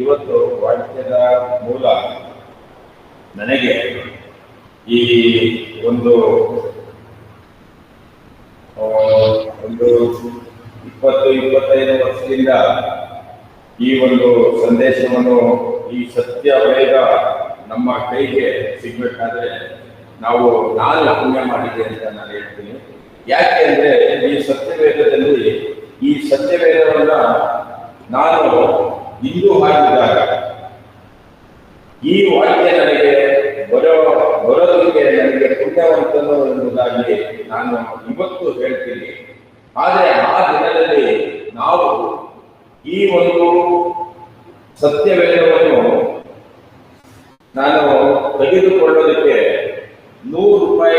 ಇವತ್ತು ವಾಕ್ಯದ ಮೂಲ ನನಗೆ ಈ ಒಂದು 20-25 ವರ್ಷದಿಂದ ಈ ಒಂದು ಸಂದೇಶವನ್ನು, ಈ ಸತ್ಯ ವೇದ ನಮ್ಮ ಕೈಗೆ ಸಿಗ್ಬೇಕಾದ್ರೆ ನಾನು ಪುಣ್ಯ ಮಾಡಿದೆ ಅಂತ ನಾನು ಹೇಳ್ತೀನಿ. ಯಾಕೆ ಅಂದ್ರೆ ಈ ಸತ್ಯವೇದದಲ್ಲಿ, ಈ ಸತ್ಯವೇದವನ್ನ ನಾನು ಇಂದು ಹಾಕಿದಾಗ ಈ ವಾಕ್ಯ ನನಗೆ ಬರೋದಕ್ಕೆ ನನಗೆ ಪುಣ್ಯವಂತನು ಎಂಬುದಾಗಿ ನಾನು ಇವತ್ತು ಹೇಳ್ತೀನಿ. ಆದರೆ ಆ ದಿನದಲ್ಲಿ ನಾವು ಈ ಒಂದು ಸತ್ಯವೇದವನ್ನು ನಾನು ತೆಗೆದುಕೊಳ್ಳೋದಕ್ಕೆ ₹100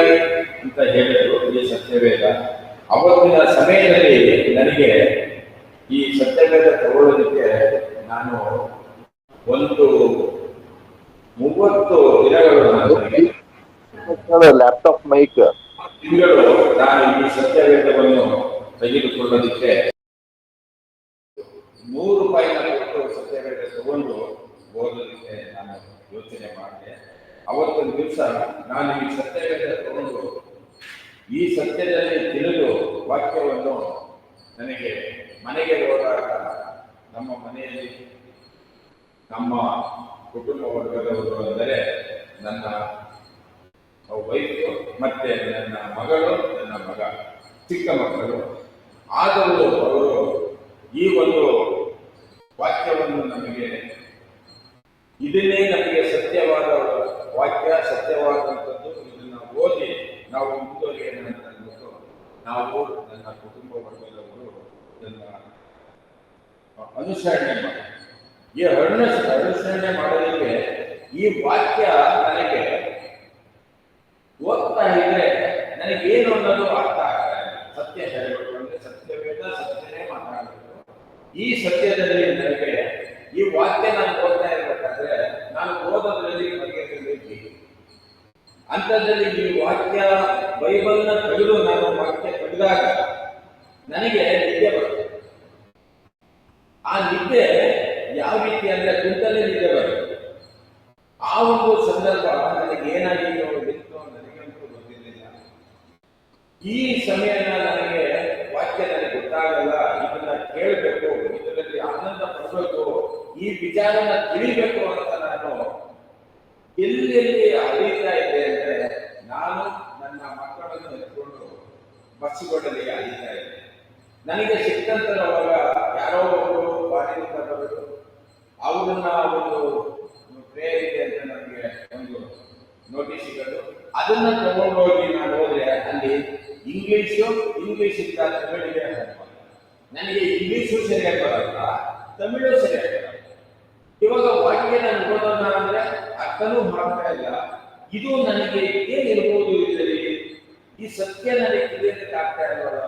ಅಂತ ಹೇಳಿದ್ರು ಈ ಸತ್ಯವೇದ. ಅವತ್ತಿನ ಸಮಯದಲ್ಲಿ ನನಗೆ ಈ ಸತ್ಯವೇದ ತಗೊಳ್ಳೋದಕ್ಕೆ ನಾನು ಒಂದು 30 ದಿನಗಳು ಲ್ಯಾಪ್ಟಾಪ್ ಮೈಕ್ ತಿಂಗಳು ನಾನು ಈ ಸತ್ಯವೇದವನ್ನು ತೆಗೆದುಕೊಳ್ಳೋದಕ್ಕೆ ₹100 ಕೊಟ್ಟು ಸತ್ಯವೇದ ತಗೊಂಡು ಓದೋದಕ್ಕೆ ನಾನು ಯೋಚನೆ ಮಾಡಿದೆ. ಅವತ್ತೊಂದು ದಿವಸ ನಾನು ಈ ಸತ್ಯವೇದ ತಗೊಂಡು ಈ ಸತ್ಯದಲ್ಲಿ ತಿಳಿದು ವಾಕ್ಯವನ್ನು ನನಗೆ ಮನೆಗೆ ಹೋದಾಗ ನಮ್ಮ ಮನೆಯಲ್ಲಿ ನಮ್ಮ ಕುಟುಂಬ ವರ್ಗದವರು ಅಂದರೆ ನನ್ನ ವೈಫು ಮತ್ತೆ ನನ್ನ ಮಗಳು, ನನ್ನ ಮಗ, ಚಿಕ್ಕ ಮಕ್ಕಳು ಆದರೂ ಅವರು ಈ ಒಂದು ವಾಕ್ಯವನ್ನು ನಮಗೆ, ಇದನ್ನೇ ನಮಗೆ ಸತ್ಯವಾದ ವಾಕ್ಯ, ಸತ್ಯವಾದಂಥದ್ದು, ಇದನ್ನು ಓದಿ ನಾವು ಮುಂದುವರಿಯೋಣ ಅಂತ ಅಂದ್ಬಿಟ್ಟು ನಾವು ನನ್ನ ಕುಟುಂಬ ವರ್ಗದವರು ಇದನ್ನ ಅನುಸರಣೆ ಮಾಡಿ, ಈ ಅನುಸರಣೆ ಮಾಡೋದಕ್ಕೆ ಈ ವಾಕ್ಯ ನನಗೆ ಓದ್ತಾ ಇದ್ರೆ ನನಗೇನು ಅನ್ನೋದು ಅರ್ಥ ಆಗ್ತಾ ಇದೆ. ಸತ್ಯ ಹೇಳಬೇಕು ಅಂದ್ರೆ ಸತ್ಯವೇದ ಸತ್ಯನೇ ಮಾತಾಡಬೇಕು. ಈ ಸತ್ಯದಲ್ಲಿ ನನಗೆ ಈ ವಾಕ್ಯ ನಾನು ಓದ್ತಾ ಇರ್ಬೇಕಾದ್ರೆ ನಾನು ಓದೋದ್ರಲ್ಲಿ ಬಗೆಹರಿಸಬೇಕು. ಅಂಥದ್ರಲ್ಲಿ ಈ ವಾಕ್ಯ ಬೈಬಲ್ನ ತೆಗೆದು ನಾನು ವಾಕ್ಯ ತೆಗೆದಾಗ ನನಗೆ ನಿದ್ದೆ ಬರುತ್ತೆ. ಆ ನಿದ್ದೆ ಯಾವ ರೀತಿ ಅಂದ್ರೆ ಕುಂತಲೇ ನಿದ್ದೆ ಬರುತ್ತೆ. ಆ ಒಂದು ಸಂದರ್ಭ ನನಗೆ ಏನಾಗಿತ್ತು ನನಗಂತೂ ಗೊತ್ತಿರಲಿಲ್ಲ. ಈ ಸಮಯನ ನನಗೆ ವಾಕ್ಯ ನನಗೆ ಗೊತ್ತಾಗಲ್ಲ, ಇದನ್ನ ಕೇಳಬೇಕು, ಇದರಲ್ಲಿ ಆನಂದ ಪಡಬೇಕು, ಈ ವಿಚಾರನ ತಿಳಿಬೇಕು ಅಂತ ನಾನು ಎಲ್ಲೆಲ್ಲಿ ಅಳೀತಾ ಇದ್ದೆ ಅಂದ್ರೆ ನಾನು ನನ್ನ ಮಕ್ಕಳನ್ನು ಎತ್ಕೊಂಡು ಬಸ್ಸುಗಳಲ್ಲಿ ಅಳೀತಾ ಇದ್ದೆ. ನನಗೆ ಸಿಕ್ಕಂತರವಾಗ ಯಾರೋ ಒಬ್ಬರು ಬಾಡಿಗೆ ಬರೋದು, ಅವರನ್ನ ಒಂದು ಪ್ರೇಯರ್ ಇದೆ ಅಂತ ನನಗೆ ಒಂದು ನೋಟಿಸ್ ಸಿಗೋದು, ಅದನ್ನ ತಗೊಂಡೋಗಿ ನಾನು ಹೋದ್ರೆ ಅಲ್ಲಿ ಇಂಗ್ಲಿಷ್ ಇದ್ದ ತಮಿಳಿಗೆ ನನಗೆ ಇಂಗ್ಲಿಷು ಸರಿಯಾಗಿ ಬರಲ್ಲ, ತಮಿಳು ಸರಿಯಾಗಿ ಬರಲ್ಲ. ಇವಾಗ ವಾಕ್ಯ ನಾನು ಓದೋಣ ಅಂದ್ರೆ ಅರ್ಥನೂ ಮಾಡ್ತಾ ಇಲ್ಲ. ಇದು ನನಗೆ ಏನಿರ್ಬೋದು, ಇದರಲ್ಲಿ ಈ ಸತ್ಯ ನನಗೆ ತಿಳಿಯೋದಕ್ಕೆ ಆಗ್ತಾ ಇಲ್ವಲ್ಲ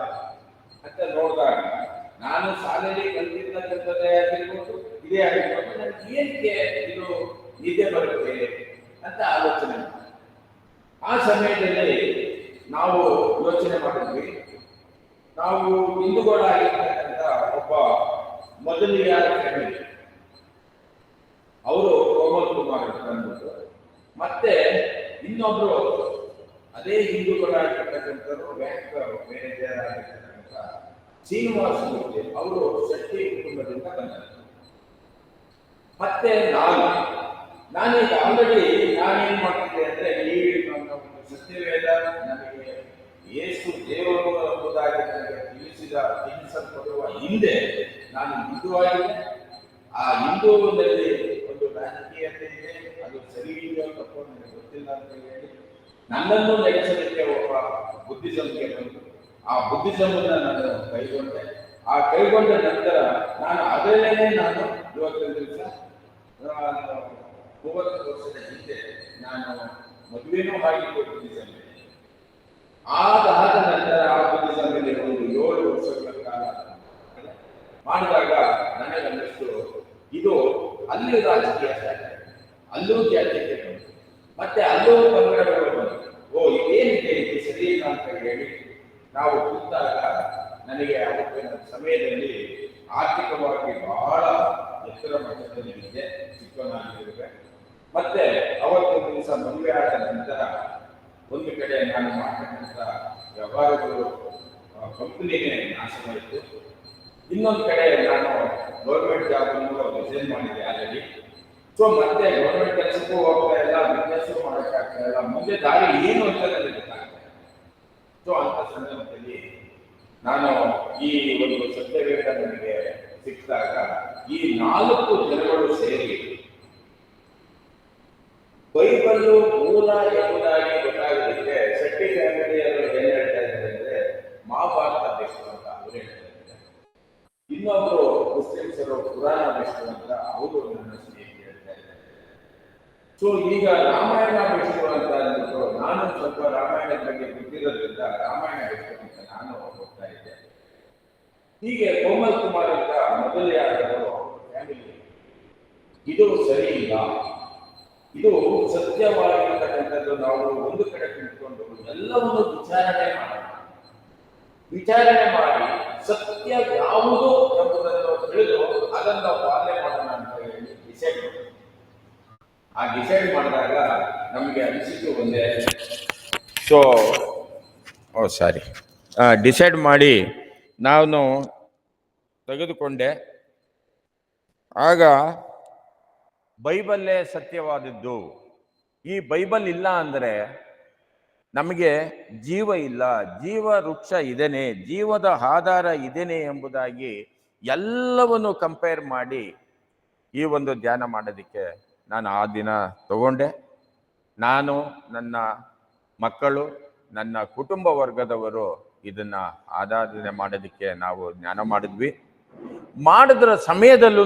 ಅಂತ ನೋಡಿದಾಗ ನಾನು ಶಾಲೆಯಲ್ಲಿ ಕಲಿತಿರ್ತಕ್ಕಂಥದ್ದೇ ಆಗಿರ್ಬೋದು, ಇದೇ ಆಗಿರ್ಬೋದು, ನನಗೆ ಏನಕ್ಕೆ ಇದು ನಿದ್ದೆ ಬರುತ್ತೆ ಅಂತ ಆಲೋಚನೆ ಮಾಡಿ ಆ ಸಮಯದಲ್ಲಿ ನಾವು ಯೋಚನೆ ಮಾಡಿದ್ವಿ. ನಾವು ಹಿಂದೂಗಳಾಗಿರ್ತಕ್ಕಂಥ ಒಬ್ಬ ಮೊದಲಿಯಾರ ಫ್ಯಾಮಿಲಿ, ಅವರು ಕೋಮಲ್ ಕುಮಾರ್ ಅಂತ ಅಂದ್ಬಿಟ್ಟು, ಮತ್ತೆ ಇನ್ನೊಬ್ರು ಅದೇ ಹಿಂದೂಗಳಾಗಿರ್ತಕ್ಕಂಥವ್ರು ಬ್ಯಾಂಕ್ ಮ್ಯಾನೇಜರ್ ಆಗಿರ್ತಕ್ಕಂಥ ಶ್ರೀನಿವಾಸ ಮೂರ್ತಿ, ಅವರು ಶೆಟ್ಟಿ ಕುಟುಂಬದಿಂದ ಬಂದರು. ಮತ್ತೆ ನಾನೀಗ ಆಲ್ರೆಡಿ ನಾನೇನ್ ಮಾಡ್ತಿದ್ದೆ ಅಂದ್ರೆ ಈ ನನ್ನ ಒಂದು ಸತ್ಯವೇದ ನನಗೆ ಯೇಸು ದೇವರು ಎಂಬುದಾಗಿ ನನಗೆ ತಿಳಿಸಲ್ಪಡುವ ಹಿಂದೆ ನಾನು ಹಿಂದೂವಾಗಿದ್ದೆ. ಆ ಹಿಂದೂನಲ್ಲಿ ಒಂದು ರಾಜಕೀಯತೆ ಇದೆ, ಅದು ಸರಿ ಇದೆಯೋ ತಪ್ಪು ನನಗೆ ಗೊತ್ತಿಲ್ಲ ಅಂತ ಹೇಳಿ ನನ್ನನ್ನು ನಡೆಸಲಿಕ್ಕೆ ಒಬ್ಬ ಬುದ್ಧಿಸಂಗೆ ಬಂತು. ಆ ಬುದ್ಧಿಸಮನ್ನ ನಾನು ಕೈಗೊಂಡೆ. ಆ ಕೈಗೊಂಡ ನಂತರ ನಾನು ಅದರಲ್ಲೇ ನಾನು ಇವತ್ತಿನ ದಿವಸ 30 ವರ್ಷದ ಹಿಂದೆ ನಾನು ಮದುವೆನೂ ಆಗಿದ್ದು ಬುದ್ಧಿಸಂಗೆ. ಆದ ನಂತರ ಆ ಬುದ್ಧಿಸಂಗದಲ್ಲಿ ಒಂದು 7 ವರ್ಷಗಳ ಕಾಲ ಮಾಡಿದಾಗ ನನಗನ್ನಿಸ್ತು ಇದು ಅಲ್ಲಿ ರಾಜಕೀಯ ಶಾಖೆ, ಅಲ್ಲೂ ಜಾತಿಗೆ ಬಂತು, ಮತ್ತೆ ಅಲ್ಲೂ ಪಂಗಡಗಳು ಬಂತು. ಇದೇನಿದೆ ಇದು ಸರಿ ಇಲ್ಲ ಅಂತ ಹೇಳಿ ನಾವು ಕೂತಾಗ ನನಗೆ ಅವತ್ತಿನ ಸಮಯದಲ್ಲಿ ಆರ್ಥಿಕವಾಗಿ ಬಹಳ ಎತ್ತರ ಮಟ್ಟದಲ್ಲಿ ಇದ್ದೆ ಚಿಕ್ಕವನಾಗಿರುವೆ. ಮತ್ತೆ ಅವತ್ತು ದಿವಸ ಮದುವೆ ಆದ ನಂತರ ಒಂದು ಕಡೆ ನಾನು ಮಾಡ್ತಕ್ಕಂಥ ವ್ಯವಹಾರಗಳು ಕಂಪನಿಗೆ ನಾಶವಾಯಿತು. ಇನ್ನೊಂದು ಕಡೆ ನಾನು ಗೌರ್ಮೆಂಟ್ ಜಾಬ್ ರಿಸೈನ್ ಮಾಡಿದ್ದೆ ಆಲ್ರೆಡಿ. ಸೊ ಮತ್ತೆ ಗೌರ್ಮೆಂಟ್ ಕೆಲಸಕ್ಕೂ ಹೋಗ್ತಾ ಇಲ್ಲ, ಬಿಸ್ನೆಸ್ ಮಾಡೋಕ್ಕಾಗ್ತಾ ಇಲ್ಲ, ಮುಂದೆ ದಾರಿ ಏನು ಅಂತ ನನಗೆ ಗೊತ್ತಾಗ್ತಾ ಇಲ್ಲ. ಸೊ ಅಂತ ಸಂದರ್ಭದಲ್ಲಿ ನಾನು ಈ ಒಂದು ಸತ್ಯವೇದ ನನಗೆ ಸಿಕ್ಕಿದಾಗ ಈ 4 ಜನಗಳು ಸೇರಿ ಬೈಬಲ್ಲು ಮೂಲ ಎಂಬುದಾಗಿ ಗೊತ್ತಾಗೋದಕ್ಕೆ ಶೆಟ್ಟಿ ಫ್ಯಾಮಿಲಿಯವರು ಏನ್ ಹೇಳ್ತಾ ಇದ್ದಾರೆ ಅಂದ್ರೆ ಮಹಾಭಾರತ ಬೆಸ್ಟ್ ಅಂತ ಅವರು ಹೇಳ್ತಾ ಇದ್ದಾರೆ. ಇನ್ನೊಬ್ರು ಮುಸ್ಲಿಮ್ಸರು ಪುರಾಣ ಬೆಸ್ಟ್ ಅಂತ ಅವರು ನನ್ನ ಸ್ನೇಹಿತರು ಹೇಳ್ತಾ ಇದ್ದಾರೆ. ಸೊ ಈಗ ರಾಮಾಯಣ ಬೆಸ್ಟ್ ಅಂತ ಅಂದ್ಬಿಟ್ಟು ನಾನು ಸ್ವಲ್ಪ ರಾಮಾಯಣದ ಬಗ್ಗೆ ಗೊತ್ತಿರೋದ್ರಿಂದ ರಾಮಾಯಣ ಬೆಸ್ಟ್ ಅಂತ ನಾನು ಹೋಗ್ತಾ ಇದ್ದೆ. ಹೀಗೆ ಕೋಮಲ್ ಕುಮಾರ್ ಅಂತ ಮೊದಲಿಯಾದವರು ಫ್ಯಾಮಿಲಿ ಇದು ಸರಿ ಇಲ್ಲ, ಇದು ಸತ್ಯವಾಗಿರ್ತಕ್ಕಂಥದ್ದು. ನಾವು ಒಂದು ಕಡೆ ಕುಳಿತುಕೊಂಡು ಎಲ್ಲವನ್ನು ವಿಚಾರಣೆ ಮಾಡಿ ಸತ್ಯ ಯಾವುದು ಎಂಬುದನ್ನು ತಿಳಿದು ಅದನ್ನು ಪಾಲನೆ ಮಾಡೋಣ ಅಂತ ಹೇಳಿ ಡಿಸೈಡ್ ಮಾಡಿದಾಗ ನಮಗೆ ಅನಿಸಿದ್ದು ಒಂದೇ. ಡಿಸೈಡ್ ಮಾಡಿ ನಾನು ತೆಗೆದುಕೊಂಡೆ. ಆಗ ಬೈಬಲ್ಲೇ ಸತ್ಯವಾದದ್ದು. ಈ ಬೈಬಲ್ ಇಲ್ಲ ಅಂದರೆ ನಮಗೆ ಜೀವ ಇಲ್ಲ, ಜೀವ ವೃಕ್ಷ ಇದೇನೆ, ಜೀವದ ಆಧಾರ ಇದೇನೆ ಎಂಬುದಾಗಿ ಎಲ್ಲವನ್ನು ಕಂಪೇರ್ ಮಾಡಿ ಈ ಒಂದು ಧ್ಯಾನ ಮಾಡೋದಕ್ಕೆ ನಾನು ಆ ದಿನ ತಗೊಂಡೆ. ನಾನು, ನನ್ನ ಮಕ್ಕಳು, ನನ್ನ ಕುಟುಂಬ ವರ್ಗದವರು ಇದನ್ನ ಆರಾಧನೆ ಮಾಡೋದಕ್ಕೆ ನಾವು ಧ್ಯಾನ ಮಾಡಿದ್ವಿ. ಮಾಡಿದ್ರ ಸಮಯದಲ್ಲೂ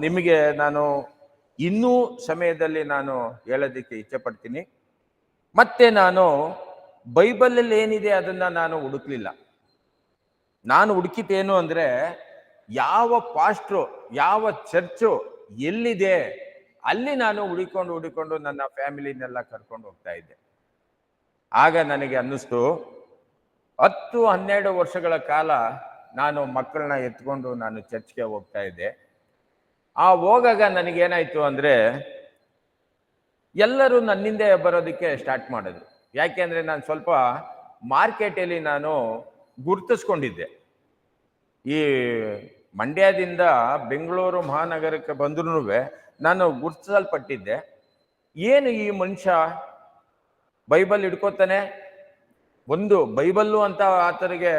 ನಿಮಗೆ ನಾನು ಇನ್ನೂ ಸಮಯದಲ್ಲಿ ನಾನು ಹೇಳೋದಕ್ಕೆ ಇಚ್ಛೆ ಪಡ್ತೀನಿ. ಮತ್ತೆ ನಾನು ಬೈಬಲಲ್ಲಿ ಏನಿದೆ ಅದನ್ನ ನಾನು ಹುಡುಕ್ಲಿಲ್ಲ. ನಾನು ಹುಡುಕಿತೇನು ಅಂದ್ರೆ ಯಾವ ಪಾಸ್ಟ್ರು, ಯಾವ ಚರ್ಚು ಎಲ್ಲಿದೆ ಅಲ್ಲಿ ನಾನು ಹುಡುಕೊಂಡು ನನ್ನ ಫ್ಯಾಮಿಲಿನೆಲ್ಲ ಕರ್ಕೊಂಡು ಹೋಗ್ತಾ ಇದ್ದೆ. ಆಗ ನನಗೆ ಅನ್ನಿಸ್ತು, 10-12 ವರ್ಷಗಳ ಕಾಲ ನಾನು ಮಕ್ಕಳನ್ನ ಎತ್ಕೊಂಡು ನಾನು ಚರ್ಚ್ಗೆ ಹೋಗ್ತಾ ಇದ್ದೆ. ಹೋಗಾಗ ನನಗೇನಾಯ್ತು ಅಂದ್ರೆ ಎಲ್ಲರೂ ನನ್ನಿಂದೆ ಬರೋದಕ್ಕೆ ಸ್ಟಾರ್ಟ್ ಮಾಡಿದ್ರು. ಯಾಕೆಂದ್ರೆ ನಾನು ಸ್ವಲ್ಪ ಮಾರ್ಕೆಟಲ್ಲಿ ನಾನು ಗುರುತಿಸ್ಕೊಂಡಿದ್ದೆ. ಈ ಮಂಡ್ಯದಿಂದ ಬೆಂಗಳೂರು ಮಹಾನಗರಕ್ಕೆ ಬಂದ್ರೂ ನಾನು ಗುರುತಿಸಲ್ಪಟ್ಟಿದ್ದೆ. ಏನು ಈ ಮನುಷ್ಯ ಬೈಬಲ್ ಹಿಡ್ಕೋತಾನೆ, ಒಂದು ಬೈಬಲ್ಲು ಅಂತ ಆತನಿಗೆ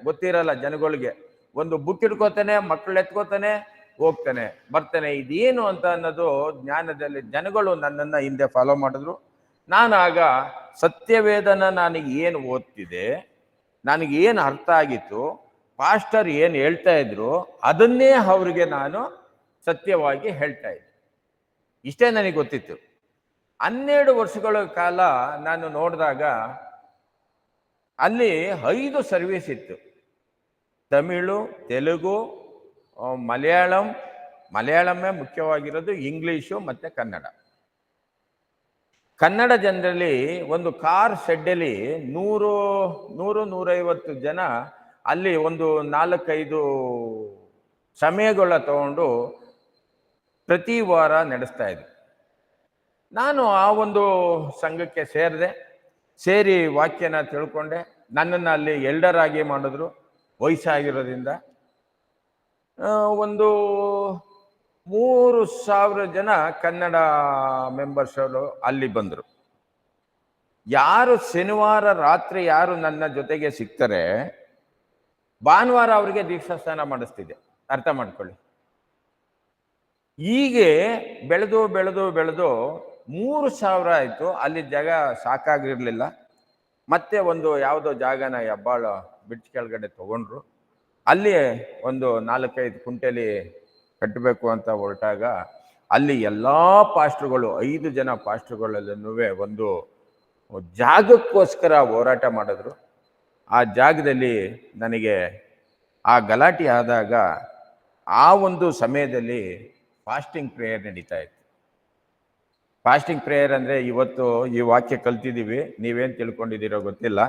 ಗೊತ್ತಿರಲ್ಲ ಜನಗಳಿಗೆ, ಒಂದು ಬುಕ್ ಹಿಡ್ಕೋತಾನೆ, ಮಕ್ಕಳು ಎತ್ಕೋತಾನೆ, ಹೋಗ್ತಾನೆ ಬರ್ತಾನೆ, ಇದೇನು ಅಂತ ಅನ್ನೋದು ಜ್ಞಾನದಲ್ಲಿ ಜನಗಳು ನನ್ನನ್ನ ಹಿಂದೆ ಫಾಲೋ ಮಾಡಿದ್ರು. ನಾನಾಗ ಸತ್ಯವೇದನ ನನಗೆ ಏನು ಓದ್ತಿದೆ, ನನಗೆ ಏನು ಅರ್ಥ ಆಗಿತ್ತು, ಪಾಸ್ಟರ್ ಏನು ಹೇಳ್ತಾ ಇದ್ರು ಅದನ್ನೇ ಅವ್ರಿಗೆ ನಾನು ಸತ್ಯವಾಗಿ ಹೇಳ್ತಾ ಇದ್ದೆ. ಇಷ್ಟೇ ನನಗೆ ಗೊತ್ತಿತ್ತು. 12 ವರ್ಷಗಳ ಕಾಲ ನಾನು ನೋಡಿದಾಗ ಅಲ್ಲಿ 5 ಸರ್ವಿಸ್ ಇತ್ತು. ತಮಿಳು, ತೆಲುಗು, ಮಲಯಾಳಮೇ ಮುಖ್ಯವಾಗಿರೋದು, ಇಂಗ್ಲೀಷು ಮತ್ತೆ ಕನ್ನಡ. ಕನ್ನಡ ಜನರಲ್ಲಿ ಒಂದು ಕಾರ್ ಶೆಡ್ಡಲ್ಲಿ 100-150 ಜನ ಅಲ್ಲಿ ಒಂದು 4-5 ಸಮಯಗಳ ತಗೊಂಡು ಪ್ರತಿ ವಾರ ನಡೆಸ್ತಾ ಇದ್ದೆ. ನಾನು ಆ ಒಂದು ಸಂಘಕ್ಕೆ ಸೇರಿ ವಾಕ್ಯನ ತಿಳ್ಕೊಂಡೆ. ನನ್ನನ್ನು ಅಲ್ಲಿ ಎಲ್ಡರ್ ಆಗಿ ಮಾಡಿದ್ರು ವಯಸ್ಸಾಗಿರೋದ್ರಿಂದ. ಒಂದು 3,000 ಜನ ಕನ್ನಡ ಮೆಂಬರ್ಸ್ ಅಲ್ಲಿ ಬಂದರು. ಯಾರು ಶನಿವಾರ ರಾತ್ರಿ ಯಾರು ನನ್ನ ಜೊತೆಗೆ ಸಿಗ್ತಾರೆ, ಭಾನುವಾರ ಅವರಿಗೆ ದೀಕ್ಷಾಸ್ನಾನ ಮಾಡಿಸ್ತಿದ್ದೆ. ಅರ್ಥ ಮಾಡ್ಕೊಳ್ಳಿ. ಹೀಗೆ ಬೆಳೆದು 3,000 ಆಯಿತು. ಅಲ್ಲಿ ಜಾಗ ಸಾಕಾಗಿರ್ಲಿಲ್ಲ. ಮತ್ತೆ ಒಂದು ಯಾವುದೋ ಜಾಗನ ಹೆಬ್ಬಾಳ ಬ್ರಿಡ್ಜ್ ಕೆಳಗಡೆ ತಗೊಂಡ್ರು. ಅಲ್ಲಿ ಒಂದು 4-5 ಕುಂಟೆಲಿ ಕಟ್ಟಬೇಕು ಅಂತ ಹೊರಟಾಗ ಅಲ್ಲಿ ಎಲ್ಲ ಪಾಸ್ಟ್ರುಗಳು, 5 ಜನ ಪಾಸ್ಟ್ರುಗಳಲ್ಲೂ ಒಂದು ಜಾಗಕ್ಕೋಸ್ಕರ ಹೋರಾಟ ಮಾಡಿದ್ರು. ಆ ಜಾಗದಲ್ಲಿ ನನಗೆ ಆ ಗಲಾಟೆ ಆದಾಗ ಆ ಒಂದು ಸಮಯದಲ್ಲಿ ಫಾಸ್ಟಿಂಗ್ ಪ್ರೇಯರ್ ನಡೀತಾ ಇತ್ತು. ಫಾಸ್ಟಿಂಗ್ ಪ್ರೇಯರ್ ಅಂದರೆ ಇವತ್ತು ಈ ವಾಕ್ಯ ಕಲ್ತಿದ್ದೀವಿ, ನೀವೇನು ತಿಳ್ಕೊಂಡಿದ್ದೀರೋ ಗೊತ್ತಿಲ್ಲ.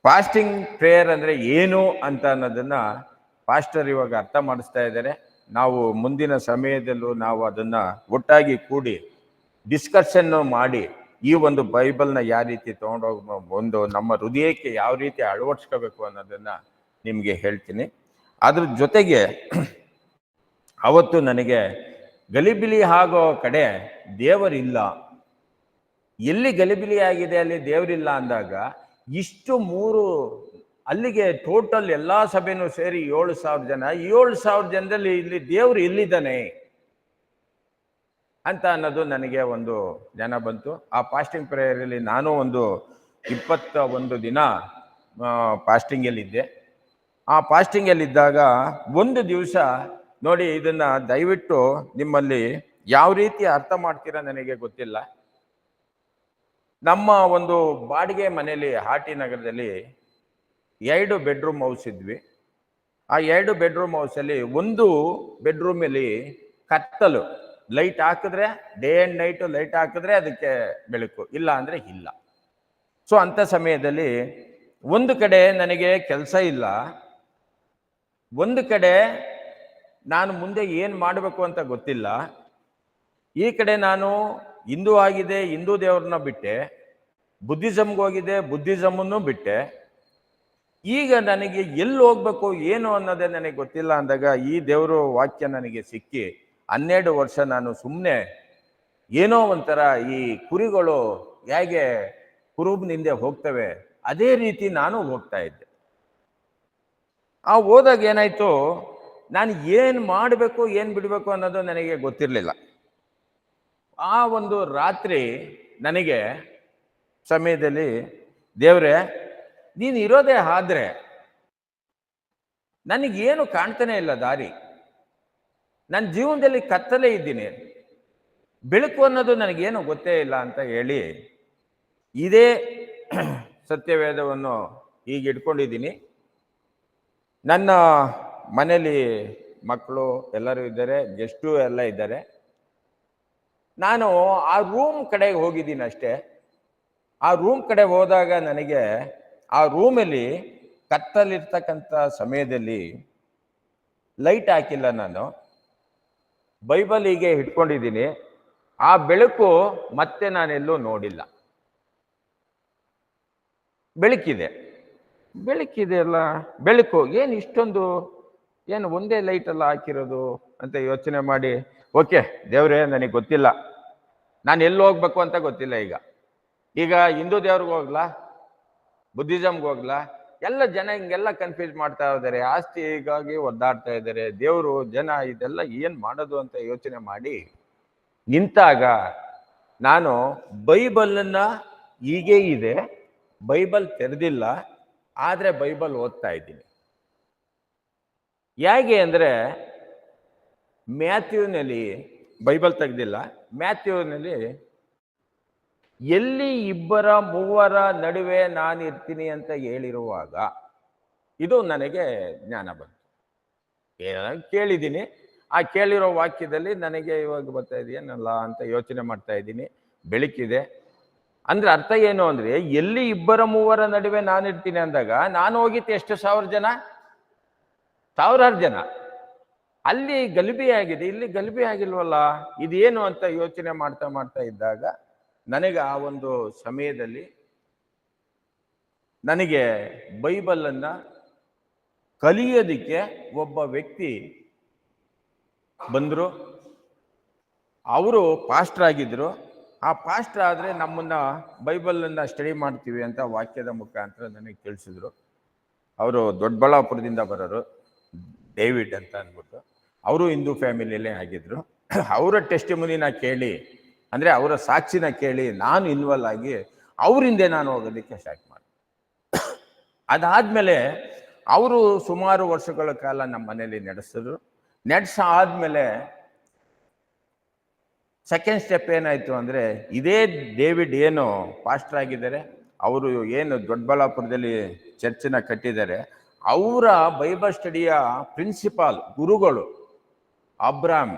ಫಾಸ್ಟಿಂಗ್ ಪ್ರೇಯರ್ ಅಂದರೆ ಏನು ಅಂತ ಅನ್ನೋದನ್ನು ಪಾಸ್ಟರ್ ಇವಾಗ ಅರ್ಥ ಮಾಡಿಸ್ತಾ ಇದ್ದಾರೆ. ನಾವು ಮುಂದಿನ ಸಮಯದಲ್ಲೂ ನಾವು ಅದನ್ನು ಒಟ್ಟಾಗಿ ಕೂಡಿ ಡಿಸ್ಕಷನ್ನು ಮಾಡಿ ಈ ಒಂದು ಬೈಬಲ್ನ ಯಾವ ರೀತಿ ತೊಗೊಂಡೋಗ ಒಂದು ನಮ್ಮ ಹೃದಯಕ್ಕೆ ಯಾವ ರೀತಿ ಅಳವಡಿಸ್ಕೋಬೇಕು ಅನ್ನೋದನ್ನು ನಿಮಗೆ ಹೇಳ್ತೀನಿ. ಅದ್ರ ಜೊತೆಗೆ ಅವತ್ತು ನನಗೆ ಗಲಿಬಿಲಿ ಆಗೋ ಕಡೆ ದೇವರಿಲ್ಲ, ಎಲ್ಲಿ ಗಲಿಬಿಲಿ ಆಗಿದೆ ಅಲ್ಲಿ ದೇವರಿಲ್ಲ ಅಂದಾಗ ಇಷ್ಟು ಅಲ್ಲಿಗೆ ಟೋಟಲ್ ಎಲ್ಲ ಸಭೆನೂ ಸೇರಿ 7,000 ಜನ, 7,000 ಜನದಲ್ಲಿ ಇಲ್ಲಿ ದೇವರು ಎಲ್ಲಿದ್ದಾನೆ ಅಂತ ಅನ್ನೋದು ನನಗೆ ಒಂದು ಜನ ಬಂತು. ಆ ಫಾಸ್ಟಿಂಗ್ ಪ್ರೇಯರಲ್ಲಿ ನಾನು ಒಂದು 21 ದಿನ ಫಾಸ್ಟಿಂಗಲ್ಲಿದ್ದೆ. ಆ ಫಾಸ್ಟಿಂಗಲ್ಲಿದ್ದಾಗ ಒಂದು ದಿವಸ ನೋಡಿ, ಇದನ್ನ ದಯವಿಟ್ಟು ನಿಮ್ಮಲ್ಲಿ ಯಾವ ರೀತಿ ಅರ್ಥ ಮಾಡ್ತೀರಾ ನನಗೆ ಗೊತ್ತಿಲ್ಲ. ನಮ್ಮ ಒಂದು ಬಾಡಿಗೆ ಮನೆಯಲ್ಲಿ ಹಾಟಿ ನಗರದಲ್ಲಿ 2 ಬೆಡ್ರೂಮ್ ಹೌಸ್ ಇದ್ವಿ. ಆ 2 ಬೆಡ್ರೂಮ್ ಹೌಸಲ್ಲಿ ಒಂದು ಬೆಡ್ರೂಮಲ್ಲಿ ಕತ್ತಲು, ಲೈಟ್ ಹಾಕಿದ್ರೆ ಡೇ ಆ್ಯಂಡ್ ನೈಟ್ ಲೈಟ್ ಹಾಕಿದ್ರೆ ಅದಕ್ಕೆ ಬೆಳಕು, ಇಲ್ಲ ಅಂದರೆ ಇಲ್ಲ. ಸೊ ಅಂಥ ಸಮಯದಲ್ಲಿ ಒಂದು ಕಡೆ ನನಗೆ ಕೆಲಸ ಇಲ್ಲ, ಒಂದು ಕಡೆ ನಾನು ಮುಂದೆ ಏನು ಮಾಡಬೇಕು ಅಂತ ಗೊತ್ತಿಲ್ಲ. ಈ ಕಡೆ ನಾನು ಹಿಂದೂ ಆಗಿದೆ, ಹಿಂದೂ ದೇವ್ರನ್ನ ಬಿಟ್ಟೆ, ಬುದ್ಧಿಸಮ್ಗೆ ಹೋಗಿದೆ, ಬುದ್ಧಿಸಮನ್ನು ಬಿಟ್ಟೆ. ಈಗ ನನಗೆ ಎಲ್ಲಿ ಹೋಗ್ಬೇಕು ಏನು ಅನ್ನೋದೇ ನನಗೆ ಗೊತ್ತಿಲ್ಲ ಅಂದಾಗ ಈ ದೇವರು ವಾಕ್ಯ ನನಗೆ ಸಿಕ್ಕಿ 12 ವರ್ಷ ನಾನು ಸುಮ್ಮನೆ ಏನೋ ಒಂಥರ ಈ ಕುರಿಗಳು ಹೇಗೆ ಕುರುಬ್ನಿಂದೆ ಹೋಗ್ತವೆ ಅದೇ ರೀತಿ ನಾನು ಹೋಗ್ತಾ ಇದ್ದೆ. ಆ ಹೋದಾಗ ಏನಾಯ್ತು, ನಾನು ಏನು ಮಾಡಬೇಕು ಏನು ಬಿಡಬೇಕು ಅನ್ನೋದು ನನಗೆ ಗೊತ್ತಿರಲಿಲ್ಲ. ಆ ಒಂದು ರಾತ್ರಿ ನನಗೆ ಸಮಯದಲ್ಲಿ ದೇವ್ರೆ, ನೀನು ಇರೋದೇ ಆದ್ರೆ ನನಗೇನು ಕಾಣ್ತಾನೆ ಇಲ್ಲ ದಾರಿ, ನನ್ನ ಜೀವನದಲ್ಲಿ ಕತ್ತಲೇ ಇದ್ದೀನಿ, ಬೆಳಕು ಅನ್ನೋದು ನನಗೇನು ಗೊತ್ತೇ ಇಲ್ಲ ಅಂತ ಹೇಳಿ ಇದೇ ಸತ್ಯವೇದವನ್ನು ಈಗ ಇಟ್ಕೊಂಡಿದ್ದೀನಿ. ನನ್ನ ಮನೇಲಿ ಮಕ್ಕಳು ಎಲ್ಲರೂ ಇದ್ದಾರೆ, ಗೆಸ್ಟು ಎಲ್ಲ ಇದ್ದಾರೆ. ನಾನು ಆ ರೂಮ್ ಕಡೆಗೆ ಹೋಗಿದ್ದೀನಿ ಅಷ್ಟೇ. ಆ ರೂಮ್ ಕಡೆ ಹೋದಾಗ ನನಗೆ ಆ ರೂಮಲ್ಲಿ ಕತ್ತಲಿರ್ತಕ್ಕಂಥ ಸಮಯದಲ್ಲಿ ಲೈಟ್ ಹಾಕಿಲ್ಲ, ನಾನು ಬೈಬಲ್ ಹೀಗೆ ಇಟ್ಕೊಂಡಿದ್ದೀನಿ. ಆ ಬೆಳಕು ಮತ್ತೆ ನಾನೆಲ್ಲೂ ನೋಡಿಲ್ಲ. ಬೆಳಕಿದೆ ಅಲ್ಲ, ಬೆಳಕು ಏನು ಇಷ್ಟೊಂದು, ಏನು ಒಂದೇ ಲೈಟೆಲ್ಲ ಹಾಕಿರೋದು ಅಂತ ಯೋಚನೆ ಮಾಡಿ, ಓಕೆ ದೇವ್ರೇ ನನಗೆ ಗೊತ್ತಿಲ್ಲ, ನಾನು ಎಲ್ಲಿ ಹೋಗ್ಬೇಕು ಅಂತ ಗೊತ್ತಿಲ್ಲ. ಈಗ ಹಿಂದೂ ದೇವ್ರಿಗೆ ಹೋಗ್ಲಾ, ಬುದ್ಧಿಸಮ್ಗೆ ಹೋಗ್ಲಾ, ಎಲ್ಲ ಜನ ಹಿಂಗೆಲ್ಲ ಕನ್ಫ್ಯೂಸ್ ಮಾಡ್ತಾ ಇದ್ದಾರೆ, ಆಸ್ತಿ ಹೀಗಾಗಿ ಒದ್ದಾಡ್ತಾ ಇದ್ದಾರೆ, ದೇವರು ಜನ ಇದೆಲ್ಲ ಏನು ಮಾಡೋದು ಅಂತ ಯೋಚನೆ ಮಾಡಿ ನಿಂತಾಗ ನಾನು ಬೈಬಲನ್ನ ಹೀಗೆ ಇದೆ, ಬೈಬಲ್ ತೆರೆದಿಲ್ಲ, ಆದರೆ ಬೈಬಲ್ ಓದ್ತಾ ಇದ್ದೀನಿ. ಹೇಗೆ ಅಂದರೆ ಮ್ಯಾಥ್ಯೂನಲ್ಲಿ, ಬೈಬಲ್ ತೆಗೆದಿಲ್ಲ, ಮ್ಯಾಥ್ಯೂನಲ್ಲಿ ಎಲ್ಲಿ 2-3 ನಡುವೆ ನಾನು ಇರ್ತೀನಿ ಅಂತ ಹೇಳಿರುವಾಗ ಇದು ನನಗೆ ಜ್ಞಾನ ಬಂತು. ಕೇಳಿದ್ದೀನಿ, ಆ ಕೇಳಿರೋ ವಾಕ್ಯದಲ್ಲಿ ನನಗೆ ಇವಾಗ ಬರ್ತಾ ಇದೆಯೇನಲ್ಲ ಅಂತ ಯೋಚನೆ ಮಾಡ್ತಾ ಇದ್ದೀನಿ. ಬೆಳಕಿದೆ ಅಂದ್ರೆ ಅರ್ಥ ಏನು ಅಂದ್ರೆ, ಎಲ್ಲಿ 2-3 ನಡುವೆ ನಾನು ಇರ್ತೀನಿ ಅಂದಾಗ ನಾನು ಹೋಗಿತ್ತು ಎಷ್ಟು ಸಾವಿರಾರು ಜನ. ಅಲ್ಲಿ ಗಲಿಬಿ ಆಗಿದೆ, ಇಲ್ಲಿ ಗಲಿಬಿ ಆಗಿಲ್ವಲ್ಲ, ಇದೇನು ಅಂತ ಯೋಚನೆ ಮಾಡ್ತಾ ಇದ್ದಾಗ ನನಗೆ ಆ ಒಂದು ಸಮಯದಲ್ಲಿ ನನಗೆ ಬೈಬಲನ್ನ ಕಲಿಯೋದಿಕ್ಕೆ ಒಬ್ಬ ವ್ಯಕ್ತಿ ಬಂದರು. ಅವರು ಪಾಸ್ಟರ್ ಆಗಿದ್ರು. ಆ ಪಾಸ್ಟರ್ ಆದರೆ ನಮ್ಮನ್ನ ಬೈಬಲನ್ನ ಸ್ಟಡಿ ಮಾಡ್ತೀವಿ ಅಂತ ವಾಕ್ಯದ ಮುಖಾಂತರ ನನಗೆ ತಿಳಿಸಿದ್ರು. ಅವರು ದೊಡ್ಡಬಳ್ಳಾಪುರದಿಂದ ಬರೋರು, ಡೇವಿಡ್ ಅಂತ ಅಂದ್ಬಿಟ್ಟು. ಅವರು ಹಿಂದೂ ಫ್ಯಾಮಿಲಿಯಲ್ಲೇ ಆಗಿದ್ರು. ಅವರ ಟೆಸ್ಟಿಮನಿನ ಕೇಳಿ, ಅಂದರೆ ಅವರ ಸಾಕ್ಷಿನ ಕೇಳಿ ನಾನು ಇನ್ವಾಲ್ವ್ ಆಗಿ ಅವರಿಂದೆ ನಾನು ಹೋಗೋದಕ್ಕೆ ಸ್ಟಾರ್ಟ್ ಮಾಡಿದೆ. ಅದಾದಮೇಲೆ ಅವರು ಸುಮಾರು ವರ್ಷಗಳ ಕಾಲ ನಮ್ಮ ಮನೇಲಿ ನಡೆಸಿದ್ರು. ಆದಮೇಲೆ ಸೆಕೆಂಡ್ ಸ್ಟೆಪ್ ಏನಾಯಿತು ಅಂದರೆ, ಇದೇ ಡೇವಿಡ್ ಏನು ಪಾಸ್ಟರ್ ಆಗಿದ್ದಾರೆ, ಅವರು ಏನು ದೊಡ್ಡಬಳ್ಳಾಪುರದಲ್ಲಿ ಚರ್ಚನ್ನ ಕಟ್ಟಿದ್ದಾರೆ, ಅವರ ಬೈಬಲ್ ಸ್ಟಡಿಯ ಪ್ರಿನ್ಸಿಪಾಲ್ ಗುರುಗಳು ಅಬ್ರಾಮ್